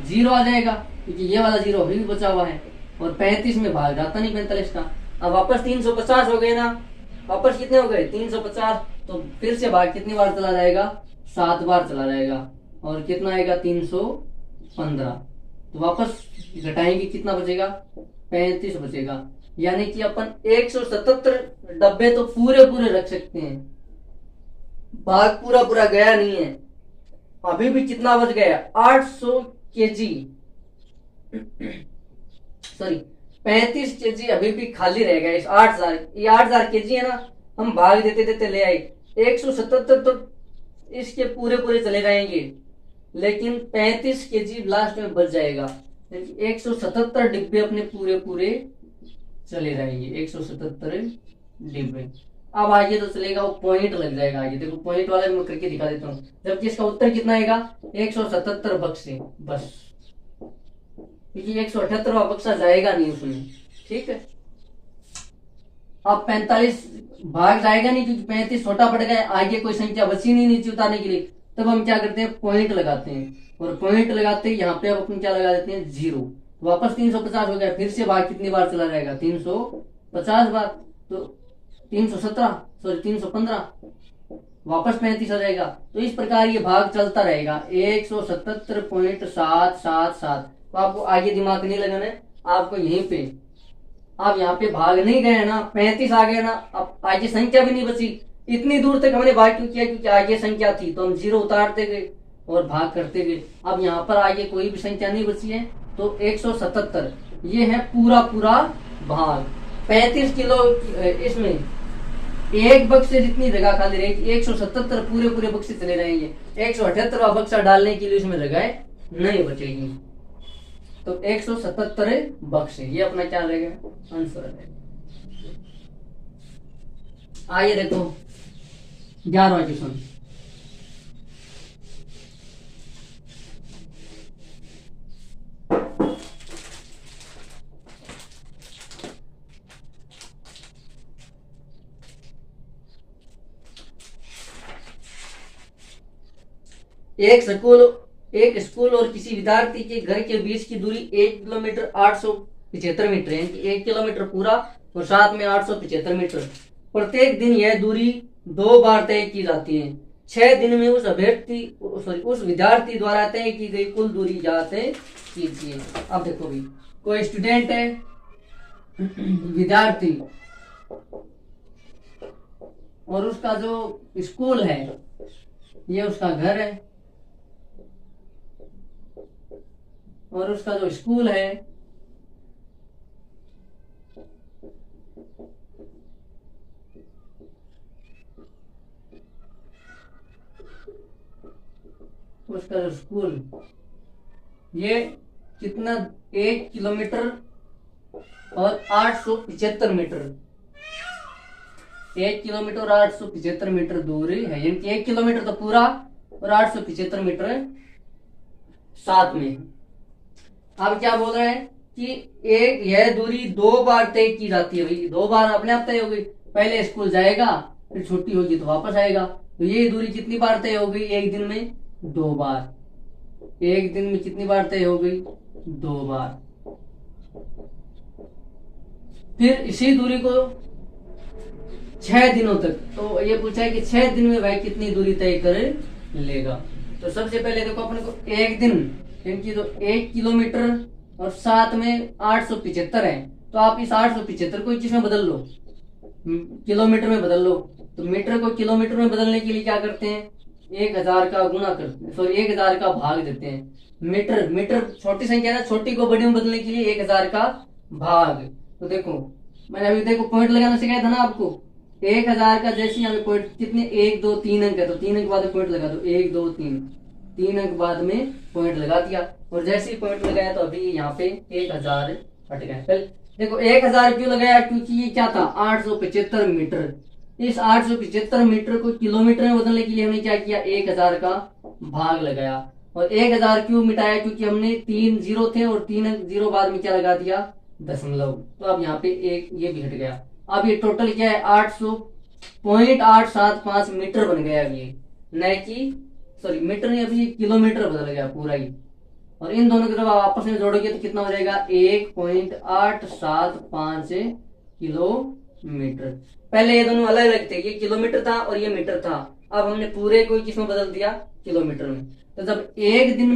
Speaker 1: 0 आ जाएगा, क्योंकि ये वाला 0 अभी भी बचा हुआ है, और 35 में भाग जाता नहीं 45 का। अब वापस 350 हो गए ना, वापस कितने हो गए, 350। तो फिर से भाग कितनी बार चला जाएगा, 7 बार चला जाएगा, और कितना आएगा, 315। तो वापस घटाएंगे, कितना बचेगा, 35 बचेगा। यानी कि अपन 177 डब्बे तो पूरे पूरे रख सकते हैं, भाग पूरा पूरा गया नहीं है। अभी भी कितना बच गया, 800 केजी, सॉरी 35 केजी अभी भी खाली रह गया। इस 8000, ये 8000 केजी है ना, हम भाग देते देते ले आए। 177 तो इसके पूरे पूरे चले जाएंगे, लेकिन 35 केजी लास्ट में बच जाएगा। 177 डिब्बे अपने पूरे पूरे चले जाएंगे, 177 डिब्बे। अब आगे तो चलेगा, वो पॉइंट लग जाएगा आगे, देखो पॉइंट वाला मैं करके दिखा देता हूँ। जबकि इसका उत्तर कितना आएगा, 177 बक्से बस, क्योंकि 178वां बक्सा जाएगा नहीं उसमें। ठीक है, अब 45 भाग जाएगा नहीं, क्योंकि 35 छोटा पड़ गया, आगे कोई संख्या बची नहीं नीचे उतारने के लिए। तब हम क्या करते हैं, पॉइंट लगाते हैं, और पॉइंट लगाते ही यहाँ पे अब अपन क्या लगा देते हैं, 0। वापस 350 हो गया, फिर से भाग कितनी बार चला जाएगा, 350 बार। तो 317, सॉरी 315, वापस 35 आ जाएगा। तो इस प्रकार ये भाग चलता रहेगा, 177.777। तो आपको आगे दिमाग नहीं लगाना है, आपको यहीं पे, आप यहाँ पे भाग नहीं गए ना, 35 आ गया ना, अब आगे संख्या भी नहीं बची। इतनी दूर तक हमने भाग क्यों किया, क्योंकि आगे संख्या थी, तो हम 0 उतारते गए और भाग करते गए। अब यहाँ पर आगे कोई भी संख्या नहीं बची है, तो 177 ये है पूरा पूरा भाग। 35 किलो इसमें एक बक्से जितनी जगह खाली रहेगी, 177 पूरे पूरे बक्से चले जाएंगे। 178वां बक्सा डालने के लिए उसमें जगह नहीं बचेगी। तो 177 बक्से, ये अपना क्या रहेगा, आंसर रहेगा। आइए देखो 11वां क्वेश्चन। एक स्कूल और किसी विद्यार्थी के घर के बीच की दूरी 1 किलोमीटर 875 मीटर है, 1 किलोमीटर पूरा और साथ में 875 मीटर। प्रत्येक दिन यह दूरी 2 बार तय की जाती है। 6 दिन में उस विद्यार्थी द्वारा तय की गई कुल दूरी ज्ञात कीजिए। अब देखो भी, कोई स्टूडेंट है, विद्यार्थी, और उसका जो स्कूल है ये उसका घर है, और उसका जो स्कूल है उसका जो स्कूल ये कितना 1 किलोमीटर और 875 मीटर, 1 किलोमीटर और 875 मीटर दूरी है, यानी कि 1 किलोमीटर तो पूरा और 875 मीटर साथ में। अब क्या बोल रहे हैं कि यह दूरी 2 बार तय की जाती है। भाई 2 बार अपने आप तय होगी, पहले स्कूल जाएगा फिर छुट्टी होगी तो वापस आएगा। तो ये दूरी कितनी बार तय हो गई? एक दिन में 2 बार। एक दिन में कितनी बार तय हो गई? 2 बार। फिर इसी दूरी को 6 दिनों तक, तो ये पूछा है कि 6 दिन में वह कितनी दूरी तय कर लेगा। तो सबसे पहले देखो अपने को एक दिन, क्योंकि तो 1 किलोमीटर और साथ में 875 है, तो आप इस 875 को किसमें बदल लो? किलोमीटर में बदल लो। तो मीटर को किलोमीटर में बदलने के लिए क्या करते हैं? 1000 का गुना करते हैं, सॉरी 1000 का भाग देते हैं। मीटर छोटी संख्या है, छोटी को बड़ी में बदलने के लिए 1000 का भाग। तो देखो मैंने अभी देखो पॉइंट लगाना सिखाया था ना आपको। 1000 का जैसे यहाँ पे पॉइंट कितने 1 2 3 अंक है, तो 3 अंक बाद में पॉइंट लगा दो। 1 2 3 अंक बाद में पॉइंट लगा दिया, और जैसे ही पॉइंट लगाया तो अभी यहाँ पे 1000 हट गया। पहले देखो 1000 क्यों लगाया? क्योंकि ये क्या था? 875 मीटर। इस 875 मीटर को किलोमीटर में बदलने के लिए हमने क्या किया? 1000 का भाग लगाया। और 1000 क्यों मिटाया? क्योंकि हमने 3 जीरो थे और 3 अंक जीरो बाद में क्या लगा दिया? दशमलव। तो अब यहाँ पे एक ये भी हट गया। अब ये टोटल क्या है? 800.875 मीटर बन गया ये, न कि सॉरी मीटर नहीं, अभी किलोमीटर बदल गया पूरा ही। और इन दोनों को जब आप आपस में जोड़ोगे तो कितना हो जाएगा? 1.875 किलोमीटर। पहले ये दोनों अलग अलग थे, ये किलोमीटर था और ये मीटर था। अब हमने पूरे को किसमें बदल दिया? किलोमीटर में। तो जब एक दिन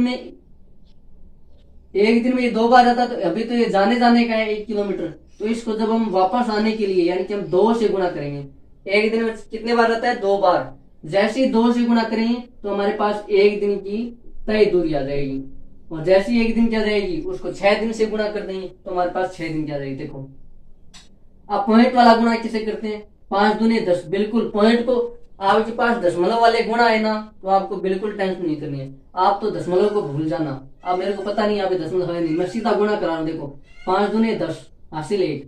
Speaker 1: में ये 2 बार आता, तो अभी तो ये जाने का है 1 किलोमीटर, तो इसको जब हम वापस आने के लिए यानी कि हम 2 से गुणा करेंगे। एक दिन में कितने बार आता है? 2 बार। जैसे ही 2 से गुणा करेंगे तो हमारे पास एक दिन की तय दूरी आ जाएगी, और जैसे ही एक दिन क्या जाएगी उसको 6 दिन से गुणा कर देंगे तो हमारे पास 6 दिन क्या जाएगी। देखो अब पॉइंट वाला गुणा कैसे करते हैं? 5 दूनी 10। बिल्कुल पॉइंट को आपके पास दशमलव वाले गुणा है ना, तो आपको बिल्कुल टेंशन नहीं करनी है। आप तो दशमलव को भूल जाना। अब मेरे को पता नहीं यहाँ पे दशमलव है नहीं, मैं सीधा गुणा करा रहा हूँ। देखो 5 दूनी 10 हासिल 1,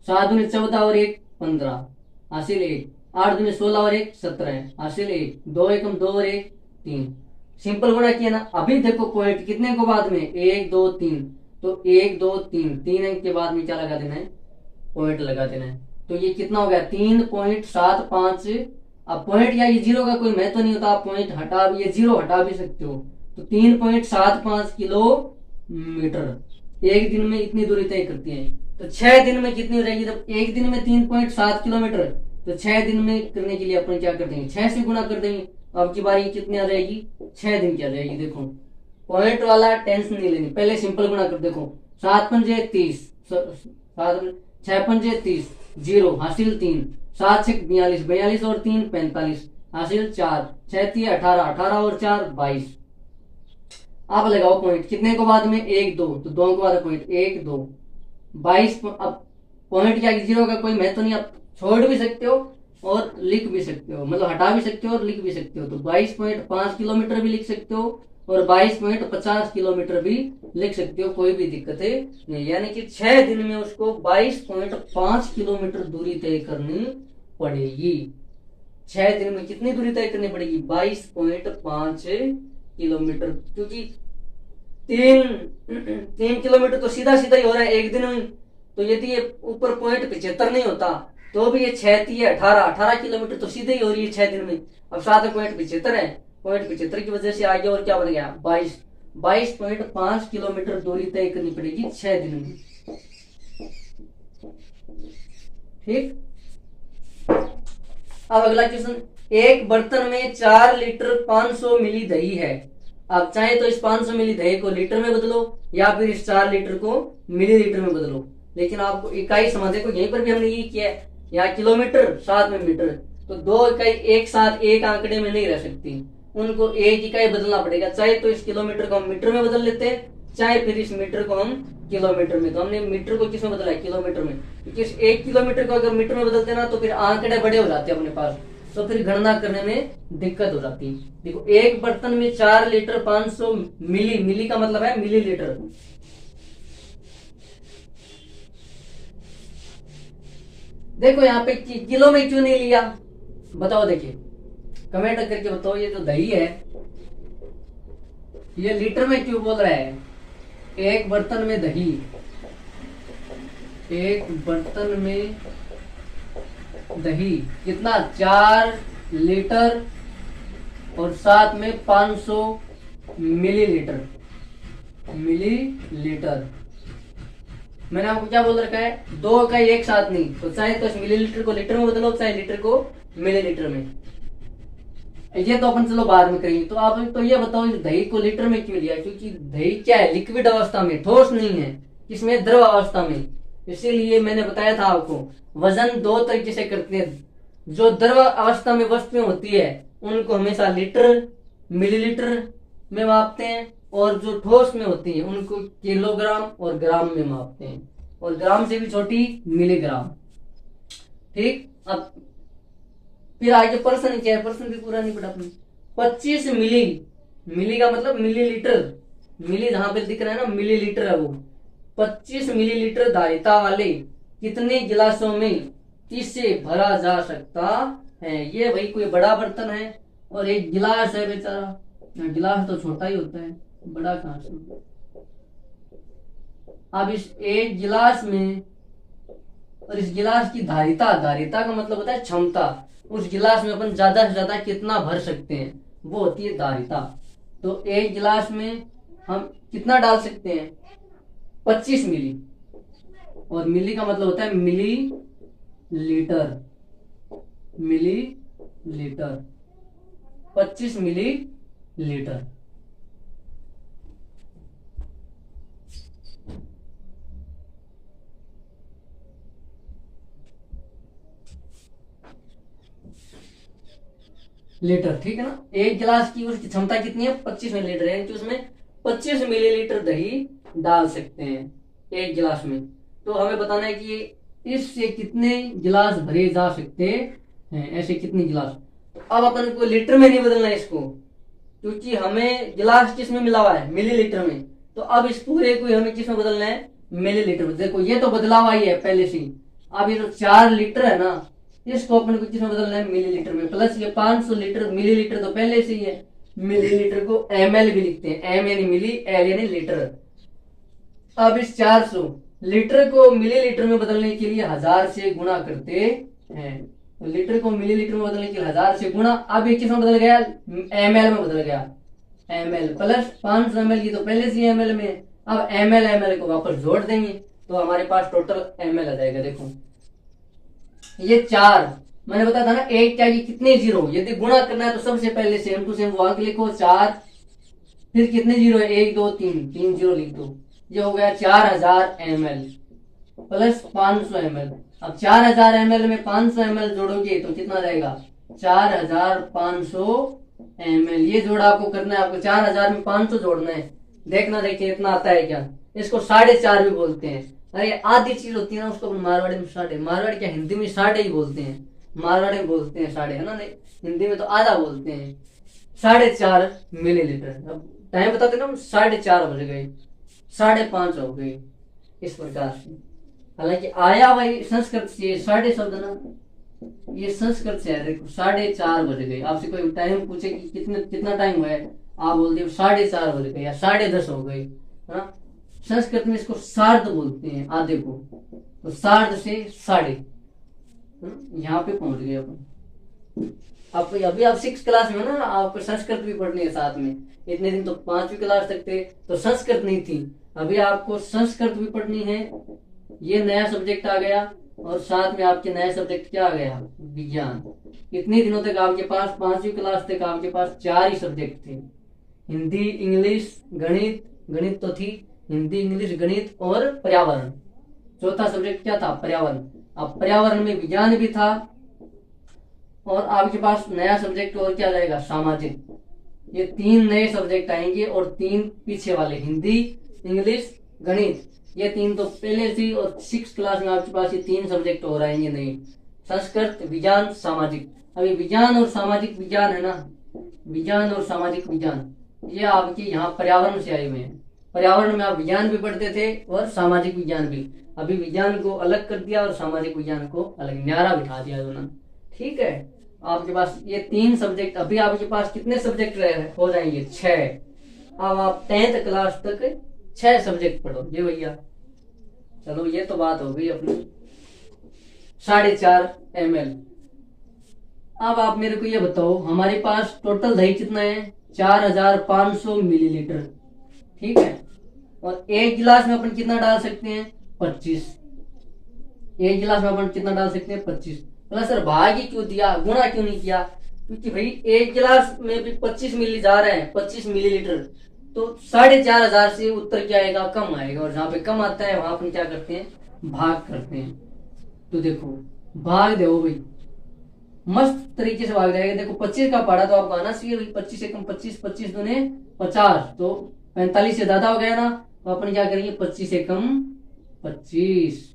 Speaker 1: 7 दूनी 14 और 1 15 हासिल 1, 8 दूनी 16 और 1 17 हासिल 1, 2 एकम 2 और 1 3। सिंपल गुणा किया ना। अभी देखो पॉइंट कितने को बाद में? 1 2 3, तो 1 2 3 अंक के बाद में क्या लगा देना है? पॉइंट लगा देना है। तो ये कितना हो गया? 3.75। अब पॉइंट या ये जीरो का कोई महत्व नहीं होता, आप पॉइंट हटा भी, ये जीरो हटा भी सकते हो। तो 3.75 किलोमीटर एक दिन में इतनी दूरी तय करती है। तो 6 दिन में कितनी हो जाएगी? जब एक दिन में 3.7 किलोमीटर, तो 6 दिन में करने के लिए अपन क्या कर देंगे? 6 से गुणा कर देंगे। अब की बारी कितनी आ जाएगी? 6 दिन की आ जाएगी। देखो पॉइंट वाला टेंशन नहीं लेनी, पहले सिंपल गुणा कर। देखो 7 पंजे 30, 6 पंजे 30, 0 हासिल 3, 7 6 42, 42 और 3 45 हासिल 4, 6 3 18, 18 और 4 22। आप लगाओ पॉइंट कितने को बाद में? 1 2, तो 2 के बाद पॉइंट 1 2 22। अब पॉइंट क्या जीरो का कोई महत्व नहीं, आप छोड़ भी सकते हो और लिख भी सकते हो, मतलब हटा भी सकते हो और लिख भी सकते हो। तो 22.5 किलोमीटर भी लिख सकते हो और 22.50 किलोमीटर भी लिख सकते हो, कोई भी दिक्कत है नहीं। यानी कि 6 दिन में उसको 22.5 किलोमीटर दूरी तय करनी पड़ेगी। 6 दिन में कितनी दूरी तय करनी पड़ेगी? 22.5 किलोमीटर। क्योंकि 3 किलोमीटर तो सीधा सीधा ही हो रहा है एक दिन में। तो यदि ये ऊपर पॉइंट 75 नहीं होता तो भी ये 6 18 किलोमीटर तो सीधे ही हो रही है 6 दिन में। अब 7.75 है 0.75 की वजह से आ गया और क्या बन गया 22.5 किलोमीटर दूरी तय करनी पड़ेगी 6 दिन में। ठीक। अब अगला क्वेश्चन, एक बर्तन में 4 लीटर 500 मिली दही है। आप चाहे तो इस 500 मिली दही को लीटर में बदलो या फिर इस 4 लीटर को मिलीलीटर में बदलो, लेकिन आपको इकाई समझ, देखो यहीं पर भी हमने ये किया है, यहाँ किलोमीटर साथ में मीटर, तो दो इकाई एक साथ एक आंकड़े में नहीं रह सकती, उनको एक इकाई बदलना पड़ेगा। चाहे तो इस किलोमीटर को हम मीटर में बदल लेते हैं, चाहे फिर इस मीटर को हम किलोमीटर में। तो हमने मीटर को किस में बदला है, किलोमीटर में, क्योंकि इस 1 किलोमीटर को अगर मीटर में बदलते ना तो फिर आंकड़े बड़े हो जाते हैं अपने पास, तो फिर गणना करने में दिक्कत हो जाती है। देखो एक बर्तन में 4 लीटर 500 मिली, मिली का मतलब है मिलीलीटर, देखो यहाँ पे किलो में क्यों नहीं लिया, बताओ, देखिए कमेंट करके बताओ। ये जो दही है ये लीटर में क्यों बोल रहा है, एक बर्तन में दही, एक बर्तन में दही कितना 4 लीटर और साथ में 500 मिलीलीटर, मिलीलीटर। मैंने आपको क्या बोल रखा है, दो इकाई एक साथ नहीं, तो चाहे तो इस मिलीलीटर को लीटर में बदलो, चाहे लीटर को मिलीलीटर में। ये तो अपन चलो बाद में करेंगे। तो आप तो ये बताओ इस दही को लीटर में क्यों लिया, क्योंकि दही क्या है, लिक्विड अवस्था में, ठोस नहीं है, इसमें द्रव अवस्था में। इसीलिए मैंने बताया था आपको वजन दो तरीके से करते हैं, जो द्रव अवस्था में वस्तुएं होती है उनको हमेशा लीटर मिलीलीटर में मापते हैं, और जो ठोस में होती है उनको किलोग्राम और ग्राम में मापते हैं, और ग्राम से भी छोटी मिलीग्राम। ठीक। अब फिर आगे पर्सन क्या है, पर्सन भी पूरा नहीं पढ़ा अपने। 25 मिली, मिली का मतलब मिलीलीटर, मिली जहां पे दिख रहा है ना मिलीलीटर है वो। 25 मिलीलीटर धारिता वाले कितने गिलासों में किसे भरा जा सकता है। ये भाई कोई बड़ा बर्तन है और एक गिलास है बेचारा, गिलास तो छोटा ही होता है, बड़ा कहां से। अब इस एक गिलास में और इस गिलास की धारिता, धारिता का मतलब होता है क्षमता, उस गिलास में अपन ज्यादा से ज्यादा कितना भर सकते हैं वो होती है धारिता। तो एक गिलास में हम कितना डाल सकते हैं 25 मिली, और मिली का मतलब होता है मिली लीटर, मिली लीटर, 25 मिली लीटर। लीटर, ठीक है ना। एक गिलास की उसकी क्षमता कितनी है 25 मिलीलीटर है, कि उसमें 25 मिलीलीटर दही डाल सकते हैं एक गिलास में। तो हमें बताना है कि इससे कितने गिलास भरे जा सकते हैं, ऐसे कितने गिलास। अब अपन को लीटर में नहीं बदलना है इसको, क्योंकि हमें गिलास किस में मिला हुआ है मिलीलीटर में, तो अब इस पूरे को हमें किस में बदलना है मिलीलीटर में। देखो ये तो बदलाव आई है पहले से। अब ये जो 4 लीटर है ना इसको अपन को किसमें बदलना है मिलीलीटर में, प्लस ये 500 लीटर, मिलीलीटर तो पहले से ही है, मिलीलीटर को ml भी लिखते हैं, m यानी मिली, l यानी लीटर। अब इस 400 लीटर को मिलीलीटर में बदलने के लिए 1000 से गुणा करते हैं, तो लीटर को मिलीलीटर में बदलने के लिए 1000 से गुणा। अब ये किसमें बदल गया ml में बदल गया, ml प्लस 500 ml, की तो पहले से ml में, अब ml को वापस जोड़ देंगे तो हमारे पास टोटल ml आ जाएगा। देखो ये 4, मैंने बताया था ना एक क्या कितने जीरो, यदि गुणा करना है तो सबसे पहले सेम टू सेम वो अंक लिखो 4, फिर कितने जीरो है 1 2 3, 3 जीरो लिख दो। ये हो गया 4000 ml प्लस 500 ml। अब 4000 ml में 500 ml जोड़ोगे तो कितना रहेगा 4500 ml। ये जोड़ा आपको करना है, आपको 4000 में 500 जोड़ना है। देखना देखिए इतना आता है क्या। इसको 4.5 भी बोलते हैं। अरे आधी चीज होती है ना उसको मारवाड़ी में साढ़े, मारवाड़ी क्या हिंदी में साढ़े ही बोलते हैं, मारवाड़ी में बोलते हैं साढ़े, है ना, नहीं हिंदी में तो आधा बोलते हैं। 4.5 मिलीलीटर। अब टाइम बताते ना 4.5 बज गए, 5:30 हो गए, इस प्रकार से। हालांकि आया भाई संस्कृत से, साढ़े शब्द ना ये संस्कृत से है। देखो 4:30 बज गए, आपसे कोई टाइम पूछे कि कितना टाइम हुआ है, आप बोलते हो 4:30 बज गए या 10:30 हो गए, है ना। संस्कृत में इसको सार्ध बोलते हैं आधे को, तो सार्ध से साढ़े, यहाँ पे पहुंच गए अपन। आप अभी आप 6 क्लास में हो ना, आपको संस्कृत भी पढ़नी है साथ में। इतने दिन तो 5वीं क्लास तक थे तो संस्कृत नहीं थी, अभी आपको संस्कृत भी पढ़नी है। ये नया सब्जेक्ट आ गया और साथ में आपके नया सब्जेक्ट क्या आ गया, विज्ञान। इतने दिनों तक आपके पास 5वीं क्लास तक आपके पास 4 ही सब्जेक्ट थे, हिंदी, इंग्लिश, गणित, गणित तो थी, हिंदी, इंग्लिश, गणित और पर्यावरण। चौथा सब्जेक्ट क्या था, पर्यावरण। अब पर्यावरण में विज्ञान भी था और आपके पास नया सब्जेक्ट और क्या जाएगा, सामाजिक। ये 3 नए सब्जेक्ट आएंगे और 3 पीछे वाले, हिंदी, इंग्लिश, गणित, ये 3 तो पहले थी और 6 क्लास में आपके पास ये 3 सब्जेक्ट और आएंगे नए, संस्कृत, विज्ञान, सामाजिक। अभी विज्ञान और सामाजिक विज्ञान है ना, विज्ञान और सामाजिक विज्ञान ये आपके यहाँ पर्यावरण से आए हुए हैं। पर्यावरण में आप विज्ञान भी पढ़ते थे और सामाजिक विज्ञान भी। अभी विज्ञान को अलग कर दिया और सामाजिक विज्ञान को अलग, न्यारा बिठा दिया दोनों। ठीक है, आपके पास ये 3 सब्जेक्ट, अभी आपके पास कितने सब्जेक्ट हो जाएंगे, 6। अब आप 10th क्लास तक 6 सब्जेक्ट पढ़ो ये भैया। चलो ये तो बात हो गई अपनी 4.5 ml। अब आप मेरे को ये बताओ, हमारे पास टोटल दही कितना है, 4500 मिलीलीटर। ठीक है, और एक गिलास में अपन कितना डाल सकते हैं, 25। एक गिलास में अपन कितना डाल सकते हैं, 25। बोला सर भाग ही क्यों दिया, गुणा क्यों नहीं किया, क्योंकि भाई एक गिलास में भी 25 मिली जा रहे हैं, 25 मिलीलीटर, तो 4500 से उत्तर क्या आएगा, कम आएगा। और जहाँ पे कम आता है वहां अपन क्या करते हैं, भाग करते हैं। तो देखो भाग दो भाई, मस्त तरीके से भाग जाएगा। देखो 25 का पढ़ा तो आपको आना चाहिए, 25 से कम 25, 25 दूने 50, तो 45 से ज्यादा हो गया ना, तो अपन क्या करेंगे, 25 से कम 25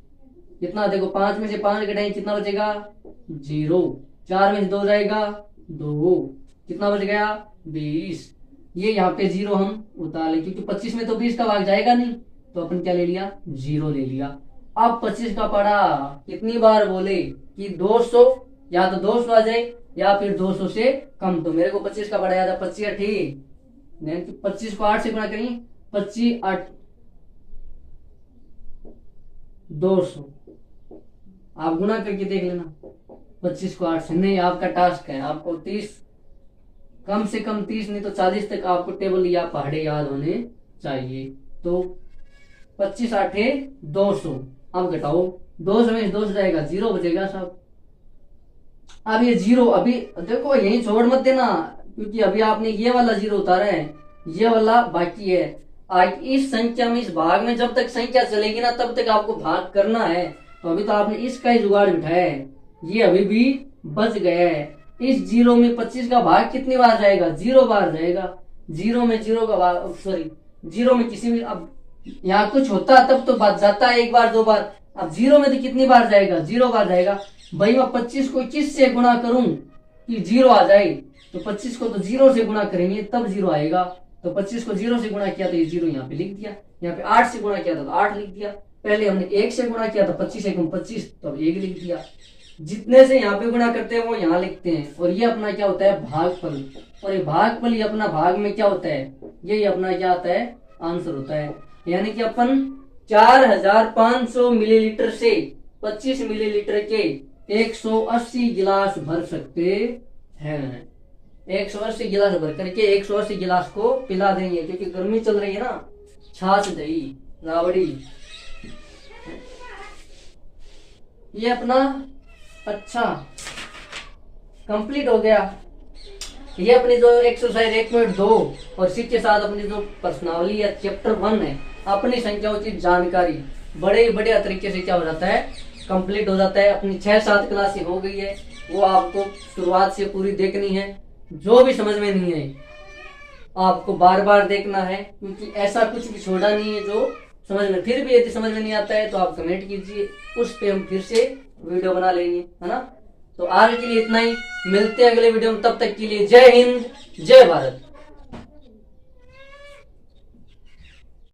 Speaker 1: कितना, देखो 5 में से 5 घटाएंगे कितना बचेगा, 0। 4 में से 2 जाएगा, 2, कितना बच गया, 20। ये यहाँ पे 0 हम उतार ले, क्योंकि 25 में तो 20 का भाग जाएगा नहीं, तो अपन क्या ले लिया, 0 ले लिया। अब 25 का पढ़ा कितनी बार बोले कि 200, या तो 200 आ जाए या फिर 200 से कम। तो मेरे को 25 का पढ़ाया था, 25 ठीक, 25 को 8 से गुणा करेंगे, 25 8 200। आप गुणा करके देख लेना, 25 को 8 से। नहीं, आपका टास्क है, आपको 30 कम से कम 30 नहीं तो 40 तक आपको टेबल या पहाड़े याद होने चाहिए। तो 25 8 200। अब घटाओ, 200 में 200 जाएगा, 0 बचेगा सब। अब ये 0 अभी देखो यही छोड़ मत देना, क्योंकि अभी आपने ये वाला 0 उतारा है, ये वाला बाकी है। आज इस संख्या में, इस भाग में जब तक संख्या चलेगी ना तब तक आपको भाग करना है। तो अभी तो आपने इसका ही जुगाड़ बिठाया है, ये अभी भी बच गया है। इस 0 में 25 का भाग कितनी बार जाएगा, 0 बार जाएगा। 0 में 0 का भाग, सॉरी 0 में किसी भी, अब यहाँ कुछ होता तब तो बात जाता है 1 बार 2 बार, अब 0 में तो कितनी बार जाएगा, 0 बार जाएगा। भाई मैं 25 को किस से गुणा करूं कि 0 आ जाए, तो 25 को तो 0 से गुणा करेंगे तब 0 आएगा। तो 25 को 0 से गुणा किया तो ये 0 यहाँ पे लिख दिया, यहाँ पे 8 से गुणा किया था तो 8 लिख दिया। पहले हमने 1 से गुणा किया था, 25 से कम 25, तो अब 1 लिख दिया। जितने से यहाँ पे गुणा करते हैं वो यहाँ लिखते हैं। और ये अपना क्या होता है, भागफल। और ये भागफल ये अपना भाग में क्या होता है, ये अपना क्या आता है, आंसर होता है। यानी कि अपन 4500 मिलीलीटर से 25 मिलीलीटर के 180 गिलास भर सकते हैं। 180 गिलास भर करके 180 गिलास को पिला देंगे, क्योंकि गर्मी चल रही है ना। छाछ, दही, राबड़ी, ये अपना अच्छा कंप्लीट हो गया। ये अपनी जो एक्सरसाइज 1.2 और इसी के साथ अपनी जो प्रश्नावली या चैप्टर 1 है, अपनी संख्याओं की जानकारी बड़े बढ़िया तरीके से क्या हो जाता है, कंप्लीट हो जाता है। अपनी 6-7 क्लासें हो गई है, वो आपको शुरुआत से पूरी देखनी है। जो भी समझ में नहीं है आपको बार बार देखना है, क्योंकि ऐसा कुछ भी छोड़ा नहीं है जो समझ में। फिर भी यदि समझ में नहीं आता है तो आप कमेंट कीजिए, उस पे हम फिर से वीडियो बना लेंगे, है ना। तो आज के लिए इतना ही, मिलते हैं अगले वीडियो में। तब तक के लिए जय हिंद, जय भारत।